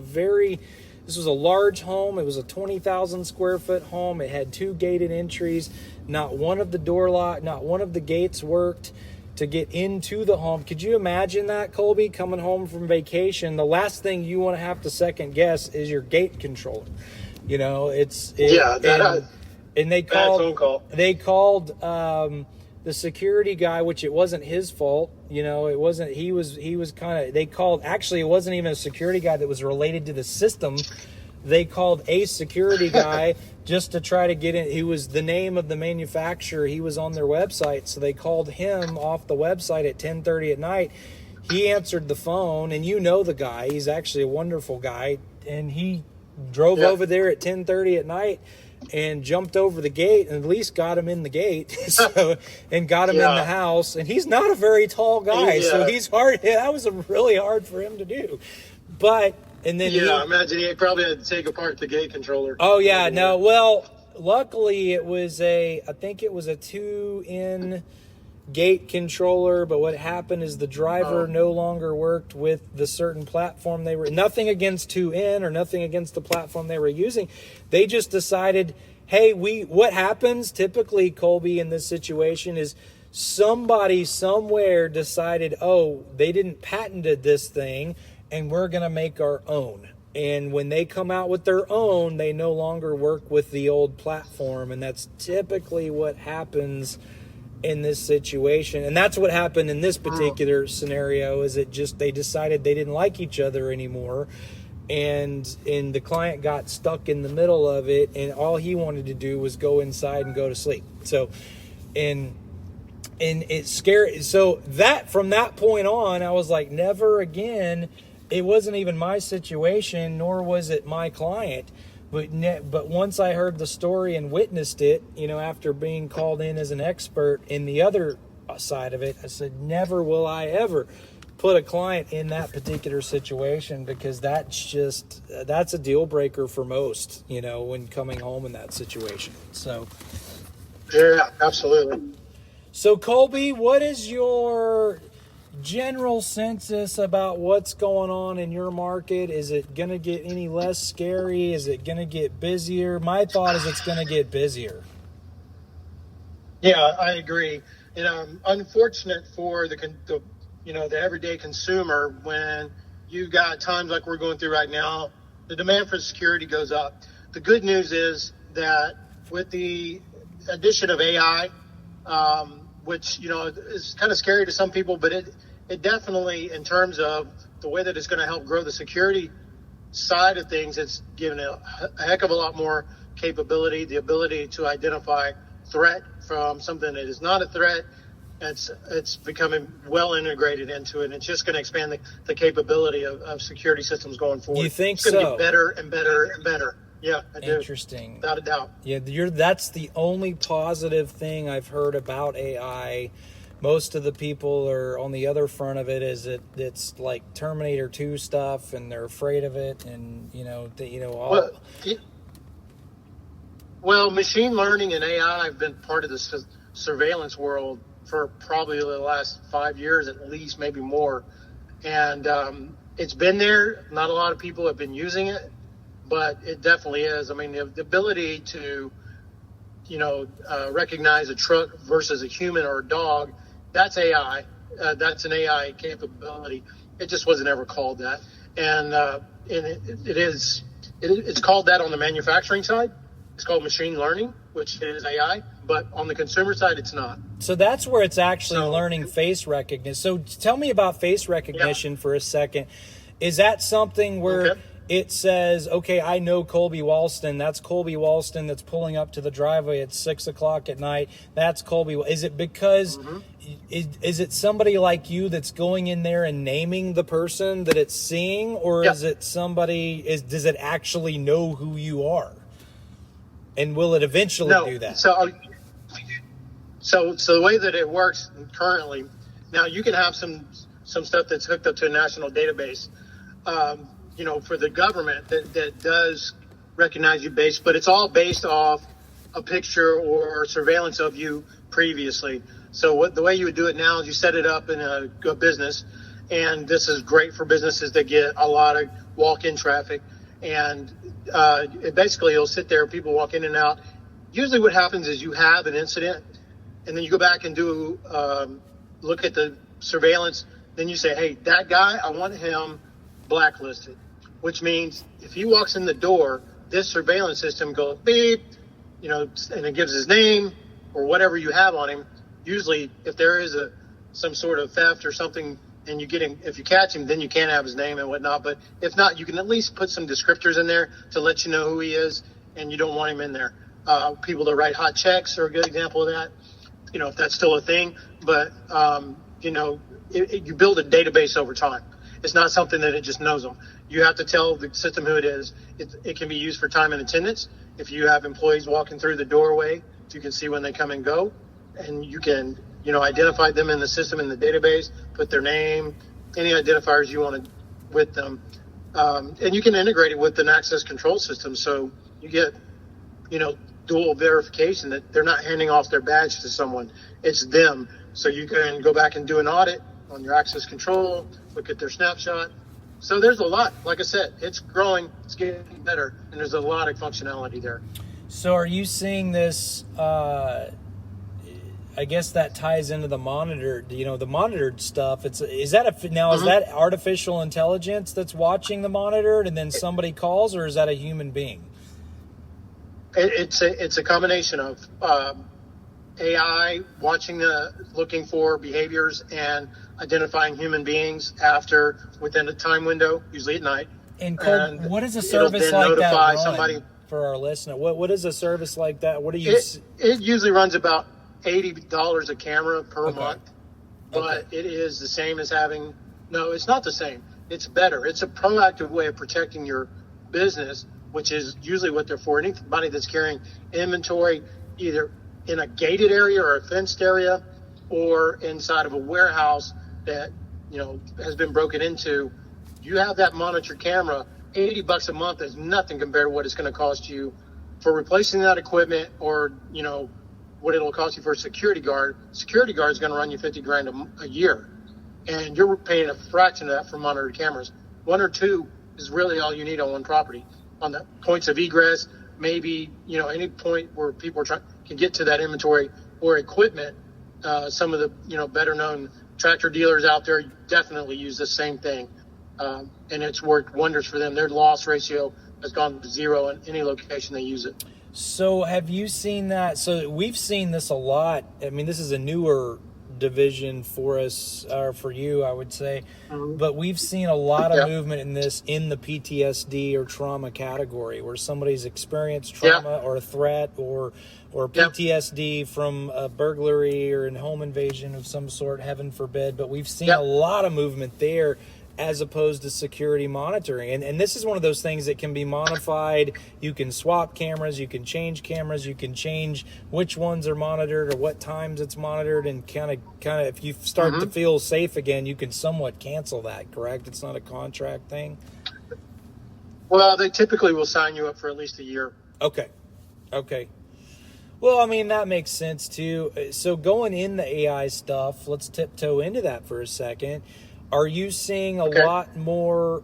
large home. It was a 20,000 square foot home. It had 2 gated entries. Not one of the gates worked to get into the home. Could you imagine that, Kolby, coming home from vacation? The last thing you want to have to second guess is your gate controller. And they called the security guy, which it wasn't his fault. It wasn't, he was kind of, they called, actually, it wasn't even a security guy that was related to the system. They called a security guy just to try to get in. He was the name of the manufacturer. He was on their website. So they called him off the website at 10:30 at night. He answered the phone, and the guy, he's actually a wonderful guy. And he drove over there at 10:30 at night and jumped over the gate and at least got him in the gate and got him in the house. And he's not a very tall guy, so he's hard. That was really hard for him to do. But, and then I imagine he probably had to take apart the gate controller. Oh, yeah, no. Well, luckily I think it was a 2-in gate controller, but what happened is the driver no longer worked with the certain platform they were, nothing against 2N or nothing against the platform they were using. They just decided, hey, what happens typically, Kolby, in this situation is somebody somewhere decided, they didn't patented this thing and we're going to make our own. And when they come out with their own, they no longer work with the old platform. And that's typically what happens in this situation. And that's what happened in this particular scenario, is they decided they didn't like each other anymore. And the client got stuck in the middle of it, and all he wanted to do was go inside and go to sleep. So, and it's scary. So that, from that point on, I was like, never again. It wasn't even my situation, nor was it my client. But once I heard the story and witnessed it, after being called in as an expert in the other side of it, I said, never will I ever put a client in that particular situation, because that's a deal breaker for most, when coming home in that situation. So, yeah, absolutely. So, Kolby, what is your general census about what's going on in your market? Is it going to get any less scary? Is it going to get busier? My thought is it's going to get busier. Yeah, I agree. Unfortunate for the everyday consumer, when you've got times like we're going through right now, the demand for security goes up. The good news is that with the addition of AI, which is kind of scary to some people, but it definitely, in terms of the way that it's going to help grow the security side of things, it's given a heck of a lot more capability, the ability to identify threat from something that is not a threat. It's becoming well integrated into it, and it's just going to expand the capability of security systems going forward. You think it's going to so? get better and better and better. Yeah, I do. Interesting. Without a doubt. Yeah, that's the only positive thing I've heard about AI. Most of the people are on the other front of it, is it's like Terminator 2 stuff, and they're afraid of it, and all. Well, machine learning and AI have been part of this surveillance world for probably the last 5 years at least, maybe more. And it's been there. Not a lot of people have been using it, but it definitely is. I mean, the ability to, recognize a truck versus a human or a dog, that's AI. That's an AI capability. It just wasn't ever called that. And it's called that on the manufacturing side. It's called machine learning, which is AI, but on the consumer side, it's not. So that's where it's actually learning face recognition. So tell me about face recognition for a second. Is that something where it says, okay, I know Kolby Walston. That's Kolby Walston that's pulling up to the driveway at 6 o'clock at night. That's Kolby. Is it because, is it somebody like you that's going in there and naming the person that it's seeing? Or is it somebody, does it actually know who you are? And will it eventually do that? So the way that it works currently, now you can have some stuff that's hooked up to a national database, for the government that does recognize you but it's all based off a picture or surveillance of you previously. So the way you would do it now is you set it up in a business, and this is great for businesses that get a lot of walk-in traffic. And it'll sit there, people walk in and out. Usually what happens is you have an incident, and then you go back and do look at the surveillance. Then you say, hey, that guy, I want him blacklisted, which means if he walks in the door, this surveillance system goes beep, and it gives his name or whatever you have on him. Usually if there is some sort of theft or something, and you get him, if you catch him, then you can't have his name and whatnot. But if not, you can at least put some descriptors in there to let you know who he is, and you don't want him in there. People that write hot checks are a good example of that, if that's still a thing. But, you build a database over time. It's not something that it just knows them. You have to tell the system who it is. It can be used for time and attendance. If you have employees walking through the doorway, you can see when they come and go, and you can identify them in the system, in the database, put their name, any identifiers you want with them. And you can integrate it with an access control system. So you get, dual verification that they're not handing off their badge to someone. It's them. So you can go back and do an audit on your access control, look at their snapshot. So there's a lot. Like I said, it's growing, it's getting better, and there's a lot of functionality there. So are you seeing this, I guess that ties into the monitor, the monitored stuff. Is that artificial intelligence that's watching the monitored and then somebody calls, or is that a human being? It's a combination of AI looking for behaviors and identifying human beings within a time window, usually at night. And what is a service like that run somebody for our listener? What is a service like that? What do you? It usually runs about $80 a camera per month, but it is the same as having. No, it's not the same. It's better. It's a proactive way of protecting your business, which is usually what they're for. Anybody that's carrying inventory, either in a gated area or a fenced area, or inside of a warehouse that has been broken into, you have that monitor camera. $80 a month is nothing compared to what it's going to cost you for replacing that equipment, or what it'll cost you for a security guard. Security guard is going to run you $50,000 a year, and you're paying a fraction of that for monitored cameras. 1 or 2 is really all you need on one property. On the points of egress, maybe any point where people can get to that inventory or equipment. Some of the better known tractor dealers out there definitely use the same thing, and it's worked wonders for them. Their loss ratio has gone to 0 in any location they use it. So have you seen that? So we've seen this a lot. I mean, this is a newer division for us, or for you, I would say. But we've seen a lot of movement in this in the PTSD or trauma category, where somebody's experienced trauma or a threat or PTSD from a burglary or a home invasion of some sort, heaven forbid. But we've seen a lot of movement there, as opposed to security monitoring. And this is one of those things that can be modified. You can swap cameras, you can change cameras, you can change which ones are monitored or what times it's monitored, and kind of if you start to feel safe again, you can somewhat cancel that, correct? It's not a contract thing? Well, they typically will sign you up for at least a year. Okay. Well, I mean, that makes sense too. So going in the AI stuff, let's tiptoe into that for a second. Are you seeing a Okay. lot more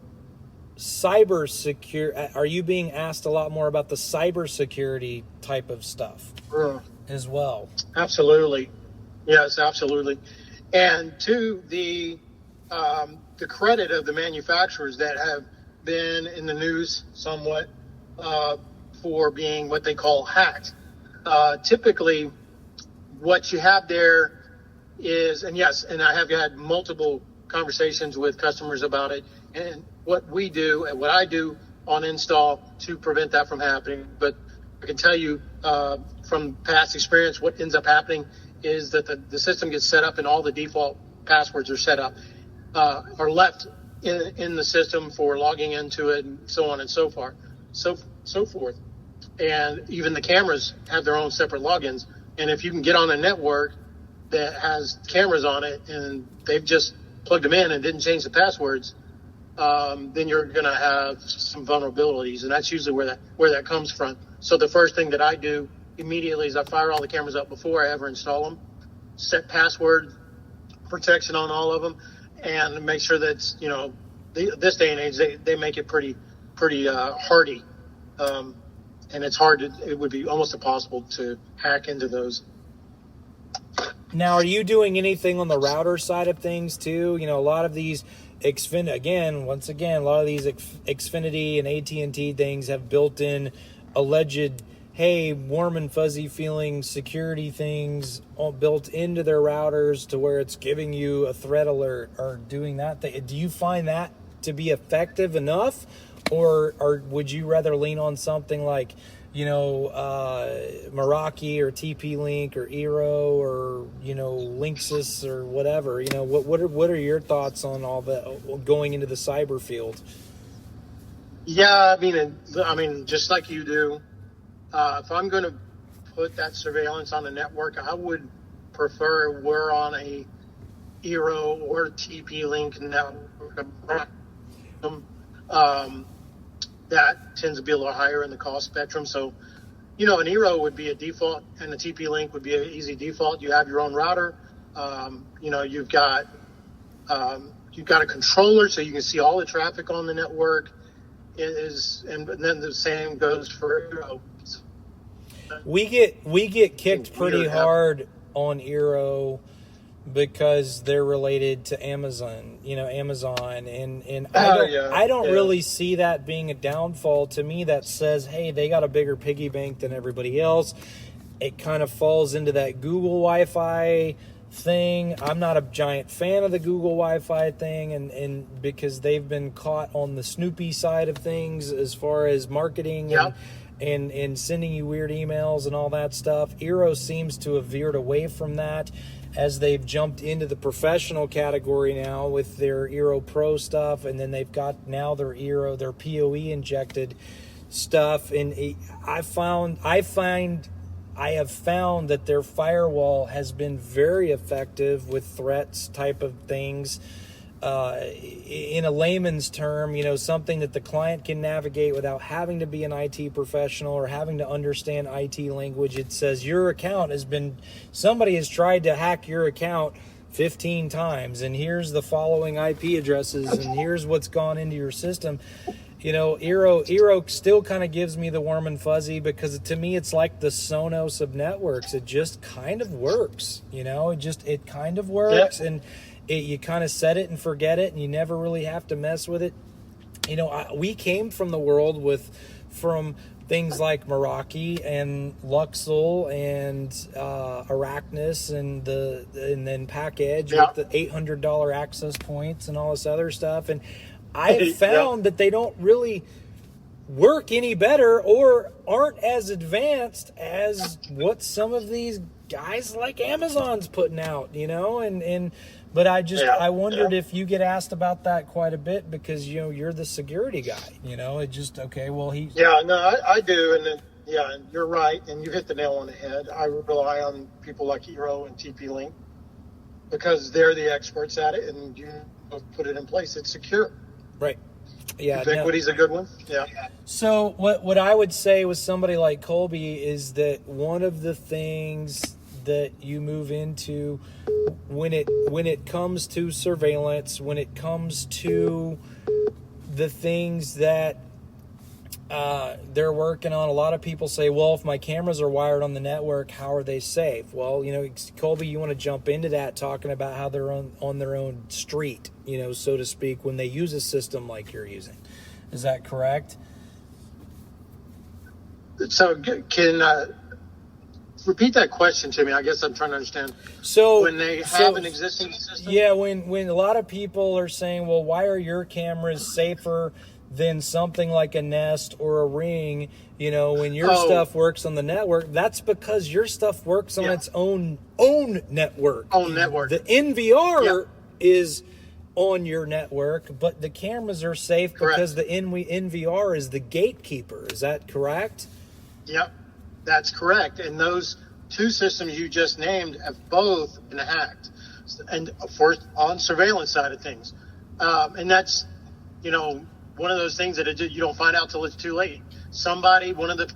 cyber secure? Are you being asked a lot more about the cybersecurity type of stuff Uh, as well? Absolutely. Yes, absolutely. And to the credit of the manufacturers that have been in the news somewhat uh, for being what they call hacked. Typically, what you have there is, and yes, and I have had multiple conversations with customers about it, and what we do and what I do on install to prevent that from happening. But I can tell you from past experience, what ends up happening is that the system gets set up and all the default passwords are set up, are left in the system for logging into it and so on and so forth. And even the cameras have their own separate logins. And if you can get on a network that has cameras on it and they've just plugged them in and didn't change the passwords, then you're going to have some vulnerabilities, and that's usually where that comes from. So the first thing that I do immediately is I fire all the cameras up before I ever install them, set password protection on all of them, and make sure that this day and age they make it pretty hardy, and it would be almost impossible to hack into those. Now, are you doing anything on the router side of things too? A lot of these once again, a lot of these Xfinity and AT&T things have built in alleged, hey, warm and fuzzy feeling security things built into their routers to where it's giving you a threat alert or doing that thing. Do you find that to be effective enough, or would you rather lean on something like Meraki or TP-Link or Eero or Linksys or whatever? What are your thoughts on all that going into the cyber field? Yeah, I mean, just like you do, if I'm going to put that surveillance on the network, I would prefer we're on a Eero or TP-Link network. That tends to be a little higher in the cost spectrum. So, an Eero would be a default, and the TP-Link would be an easy default. You have your own router. You've got a controller, so you can see all the traffic on the network. And then the same goes for Eero. We get kicked pretty hard on Eero because they're related to Amazon, and I don't really see that being a downfall. To me, that says, hey, they got a bigger piggy bank than everybody else. It kind of falls into that Google Wi-Fi thing. I'm not a giant fan of the Google Wi-Fi thing, and because they've been caught on the Snoopy side of things as far as marketing and sending you weird emails and all that stuff. Eero seems to have veered away from that as they've jumped into the professional category now with their Eero Pro stuff, and then they've got now their PoE injected stuff. And I have found that their firewall has been very effective with threats type of things. In a layman's term, something that the client can navigate without having to be an IT professional or having to understand IT language. It says somebody has tried to hack your account 15 times, and here's the following IP addresses, and here's what's gone into your system. Eero still kind of gives me the warm and fuzzy, because to me it's like the Sonos of networks. It just kind of works, it kind of works. And you kind of set it and forget it, and you never really have to mess with it. We came from the world from things like Meraki and Luxel and Arachnus and then Pack Edge with the $800 access points and all this other stuff. And I've found that they don't really work any better or aren't as advanced as what some of these guys like Amazon's putting out, But I wondered if you get asked about that quite a bit, because you're the security guy. I do, and and you're right, and you hit the nail on the head. I rely on people like Eero and TP-Link because they're the experts at it, and you put it in place. It's secure. Right. Yeah, Ubiquity's a good one. Yeah. So what I would say with somebody like Kolby is that one of the things that you move into when it comes to surveillance, when it comes to the things that they're working on, a lot of people say, well, if my cameras are wired on the network, how are they safe? Well, Kolby, you want to jump into that, talking about how they're on their own street, so to speak, when they use a system like you're using. Is that correct? So can repeat that question to me? I guess I'm trying to understand. So when they have an existing system? Yeah, when a lot of people are saying, well, why are your cameras safer than something like a Nest or a Ring, when your stuff works on the network? That's because your stuff works on its own network. Own network. The NVR is on your network, but the cameras are safe because the NVR is the gatekeeper. Is that correct? Yep, that's correct. And those two systems you just named have both been hacked, and on surveillance side of things. And that's, one of those things that you don't find out till it's too late. Somebody, one of the,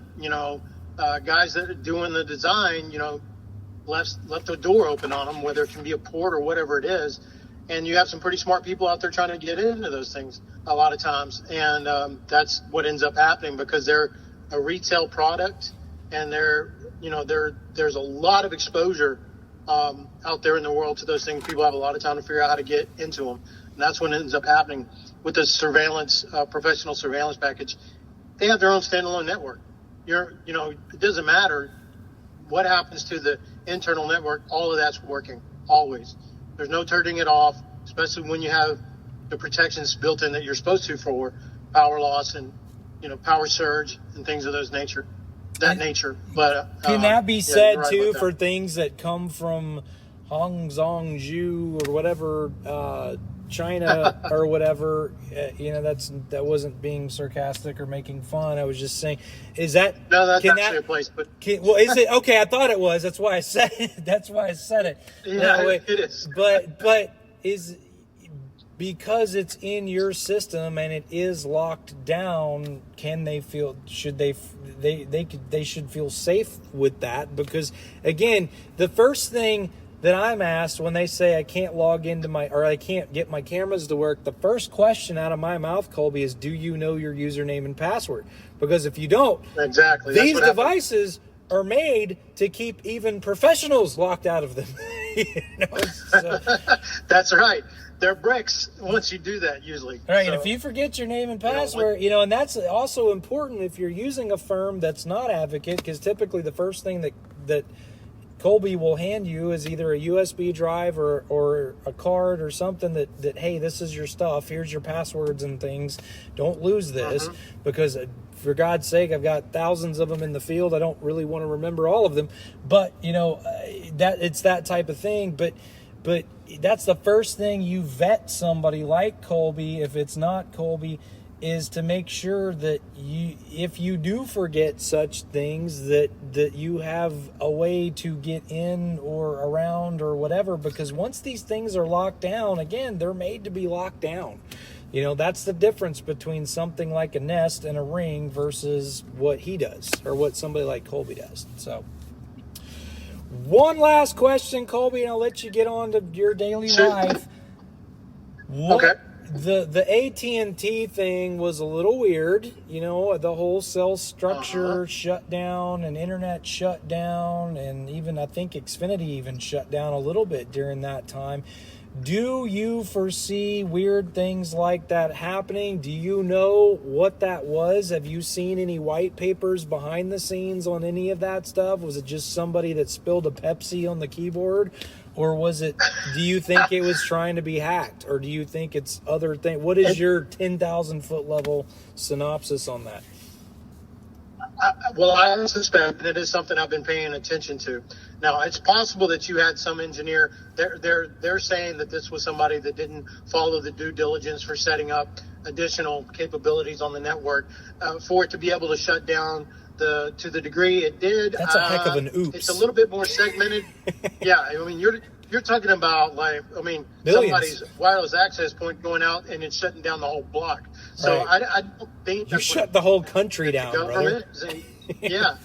guys that are doing the design, left the door open on them, whether it can be a port or whatever it is. And you have some pretty smart people out there trying to get into those things a lot of times. And that's what ends up happening because they're a retail product and there's a lot of exposure out there in the world to those things. People have a lot of time to figure out how to get into them. And that's what ends up happening with the surveillance, professional surveillance package. They have their own standalone network. It doesn't matter what happens to the internal network. All of that's working always. There's no turning it off, especially when you have the protections built in that you're supposed to for power loss and, power surge and things of nature. But can that be said right too for things that come from Hangzhou or whatever, China or whatever? That wasn't being sarcastic or making fun. I was just saying, is that no? That's actually a place, but is it okay? I thought it was. That's why I said it. Yeah, it is. But is because it's in your system and it is locked down, should they feel safe with that? Because again, the first thing that I'm asked when they say I can't log into I can't get my cameras to work, the first question out of my mouth, Kolby, is do you know your username and password? Because if you don't, exactly, these devices are made to keep even professionals locked out of them. That's right. They're bricks once you do that, usually. Right, so, and if you forget your name and password, and that's also important if you're using a firm that's not Advocate, because typically the first thing that Kolby will hand you is either a USB drive or a card or something that hey, this is your stuff. Here's your passwords and things. Don't lose this because, for God's sake, I've got thousands of them in the field. I don't really want to remember all of them, but that it's that type of thing. But that's the first thing you vet somebody like Kolby, if it's not Kolby, is to make sure that if you do forget such things, that you have a way to get in or around or whatever, because once these things are locked down, again, they're made to be locked down. That's the difference between something like a Nest and a Ring versus what he does or what somebody like Kolby does. So one last question, Kolby, and I'll let you get on to your daily life. Okay. The AT&T thing was a little weird, the whole cell structure shut down and internet shut down, and even I think Xfinity even shut down a little bit during that time. Do you foresee weird things like that happening? Do you know what that was? Have you seen any white papers behind the scenes on any of that stuff? Was it just somebody that spilled a Pepsi on the keyboard? Or do you think it was trying to be hacked? Or do you think it's other things? What is your 10,000 foot level synopsis on that? Well, I suspect that it is something I've been paying attention to. Now, it's possible that you had some engineer. They're saying that this was somebody that didn't follow the due diligence for setting up additional capabilities on the network for it to be able to shut down to the degree it did. That's a heck of an oops. It's a little bit more segmented. Yeah, I mean, you're talking about, like, I mean, Millions. somebody's wireless access point going out and it's shutting down the whole block. So Right. I don't think You shut the whole country down, brother. Yeah,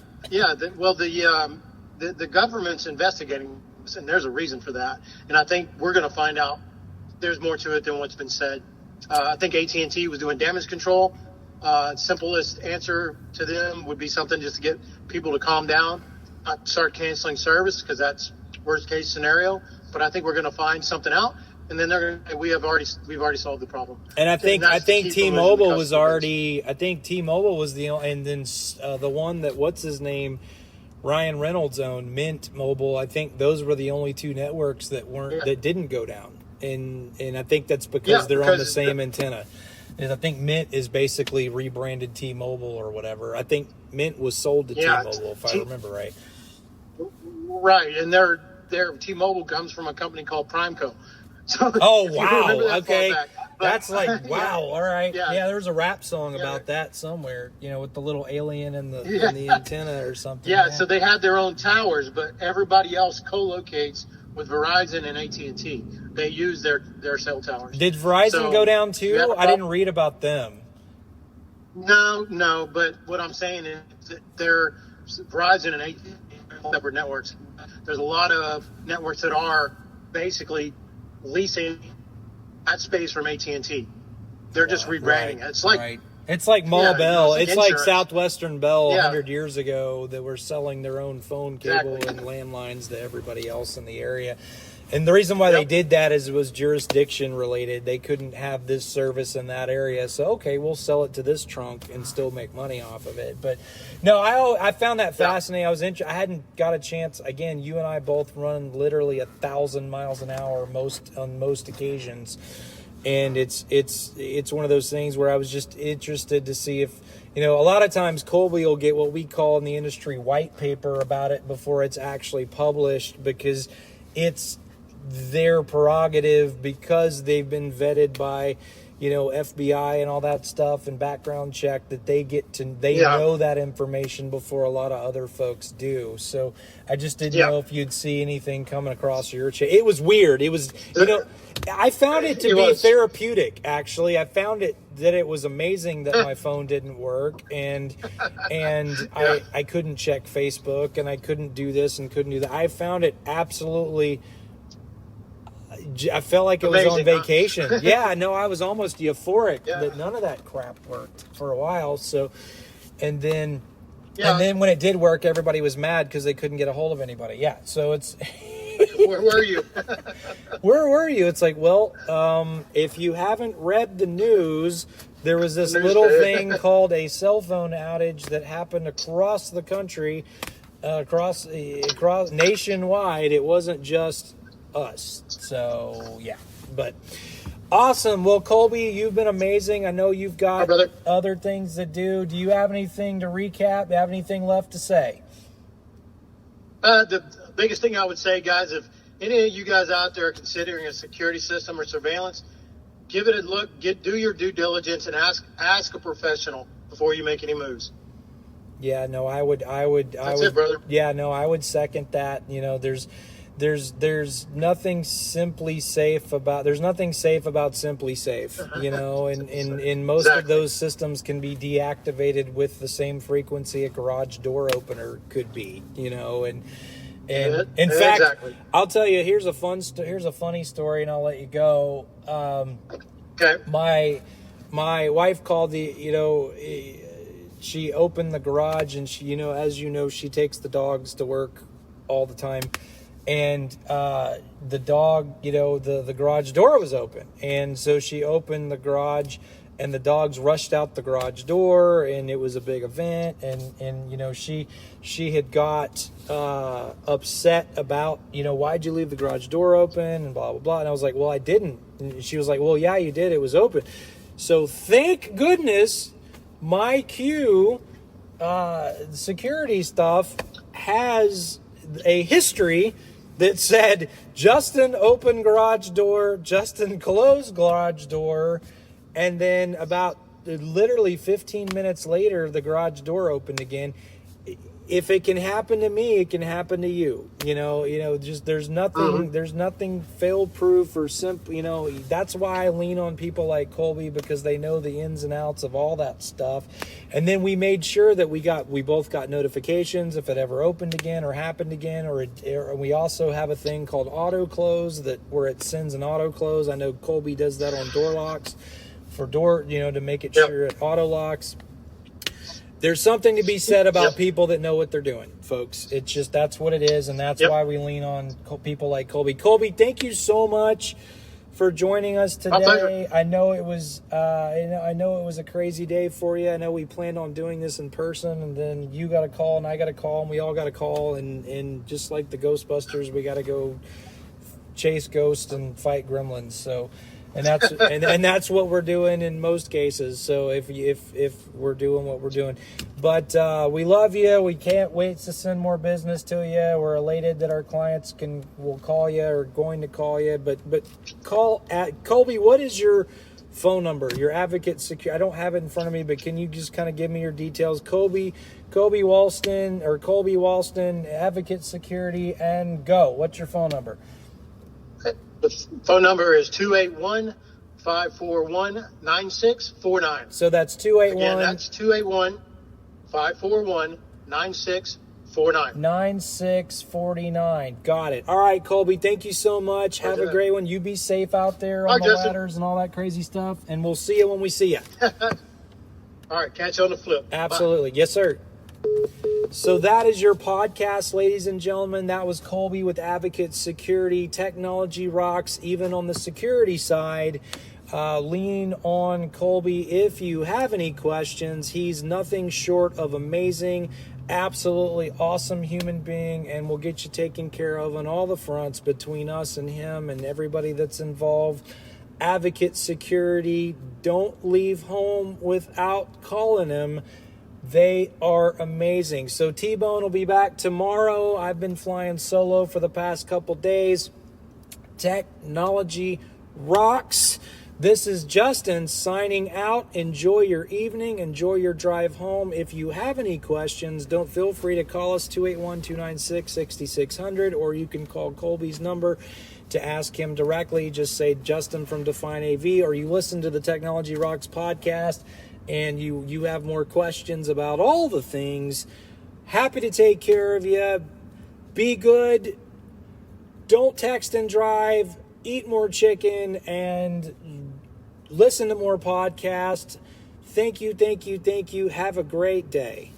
the government's investigating this, and there's a reason for that. And I think we're going to find out there's more to it than what's been said. I think AT&T was doing damage control. Simplest answer to them would be something just to get people to calm down, not start canceling service, because that's worst case scenario. But I think we're going to find something out, and then they're going to, we've already solved the problem. And I think T-Mobile was already. base. I think T-Mobile was the, and then the one that what's his name, Ryan Reynolds owned, Mint Mobile. I think those were the only two networks that that didn't go down, and I think that's because they're on the same antenna. And I think Mint is basically rebranded T-Mobile or whatever. I think Mint was sold to T-Mobile, if I remember right. Right, and their T-Mobile comes from a company called Primeco. So oh wow! Okay, that's like wow. Yeah. All right, yeah. There's a rap song about that somewhere. With the little alien and the antenna or something. Yeah, so they have their own towers, but everybody else co-locates with Verizon and AT&T. They use their cell towers. Did Verizon go down too? I didn't read about them. No, but what I'm saying is that they're Verizon and AT&T are separate networks. There's a lot of networks that are basically leasing that space from AT&T. They're just rebranding it. It's like it's like Mall Bell. It's like Southwestern Bell 100 years ago that were selling their own phone cable and landlines to everybody else in the area. And the reason why they did that is it was jurisdiction related. They couldn't have this service in that area. So, okay, we'll sell it to this trunk and still make money off of it. But, no, I found that fascinating. I hadn't got a chance. Again, you and I both run literally 1,000 miles an hour on most occasions. And it's one of those things where I was just interested to see if, a lot of times Kolby will get what we call in the industry white paper about it before it's actually published, because it's their prerogative, because they've been vetted by, FBI and all that stuff and background check, that they know that information before a lot of other folks do. So I just didn't know if you'd see anything coming across your chain. It was weird. It was, I found it to be therapeutic, actually. I found that it was amazing that my phone didn't work, and I couldn't check Facebook, and I couldn't do this and couldn't do that. I found it absolutely, I felt like it was on vacation. I was almost euphoric that none of that crap worked for a while. So, and then when it did work, everybody was mad because they couldn't get a hold of anybody. Yeah, so it's... Where were you? Where were you? It's like, well, if you haven't read the news, there was this little thing called a cell phone outage that happened across the country, across nationwide. It wasn't just us. So, yeah. But awesome. Well, Kolby, you've been amazing. I know you've got other things to do. Do you have anything to recap? Do you have anything left to say? The biggest thing I would say, guys, if any of you guys out there are considering a security system or surveillance, give it a look, do your due diligence, and ask a professional before you make any moves. Yeah, no, I would. That's it, brother. Yeah, no, I would second that. There's nothing simply safe about. There's nothing safe about Simply Safe. And most of those systems can be deactivated with the same frequency a garage door opener could be. And in fact, I'll tell you. Here's a funny story, and I'll let you go. Okay. My wife called she opened the garage, and she, as she takes the dogs to work all the time. And the dog, the garage door was open. And so she opened the garage, and the dogs rushed out the garage door, and it was a big event. And she had got upset about, why'd you leave the garage door open, and blah, blah, blah. And I was like, well, I didn't. And she was like, well, yeah, you did. It was open. So thank goodness my Q security stuff has a history that said Justin opened garage door, Justin closed garage door, and then about literally 15 minutes later, the garage door opened again. if it can happen to me, it can happen to you. Just there's nothing fail proof or simple. That's why I lean on people like Kolby, because they know the ins and outs of all that stuff. And then we made sure that we both got notifications if it ever opened again or happened again, or we also have a thing called auto close where it sends an auto close. I know Kolby does that on door locks for to make it sure it auto locks. There's something to be said about people that know what they're doing, folks. It's just, that's what it is, and that's why we lean on people like Kolby. Kolby, thank you so much for joining us today. I know it was a crazy day for you. I know we planned on doing this in person, and then you got a call and I got a call and we all got a call, and just like the Ghostbusters, we got to go chase ghosts and fight gremlins. So. And that's and that's what we're doing in most cases. So if we're doing what we're doing, but we love you. We can't wait to send more business to you. We're elated that our clients will call you or going to call you. But call at Kolby. What is your phone number? Your Advocate Secure. I don't have it in front of me, but can you just kind of give me your details? Kolby Walston, Advocate Security, and go. What's your phone number? The phone number is 281-541-9649. So that's 281. Again, that's 281-541-9649. 9649. Got it. All right, Kolby, thank you so much. Have a great one. You be safe out there on the ladders and all that crazy stuff. And we'll see you when we see you. All right, catch you on the flip. Absolutely. Bye. Yes, sir. So that is your podcast, ladies and gentlemen. That was Kolby with Advocate Security. Technology rocks, even on the security side. Lean on Kolby if you have any questions. He's nothing short of amazing, absolutely awesome human being, and will get you taken care of on all the fronts between us and him and everybody that's involved. Advocate Security. Don't leave home without calling him. They are amazing. So T-Bone will be back tomorrow. I've been flying solo for the past couple days. Technology rocks. This is Justin signing out. Enjoy your evening. Enjoy your drive home. If you have any questions, don't feel free to call us 281-296-6600, or you can call Kolby's number to ask him directly. Just say Justin from Define AV, or you listen to the Technology Rocks podcast and you have more questions about all the things. Happy to take care of you. Be good. Don't text and drive. Eat more chicken and listen to more podcasts. Thank you. Have a great day.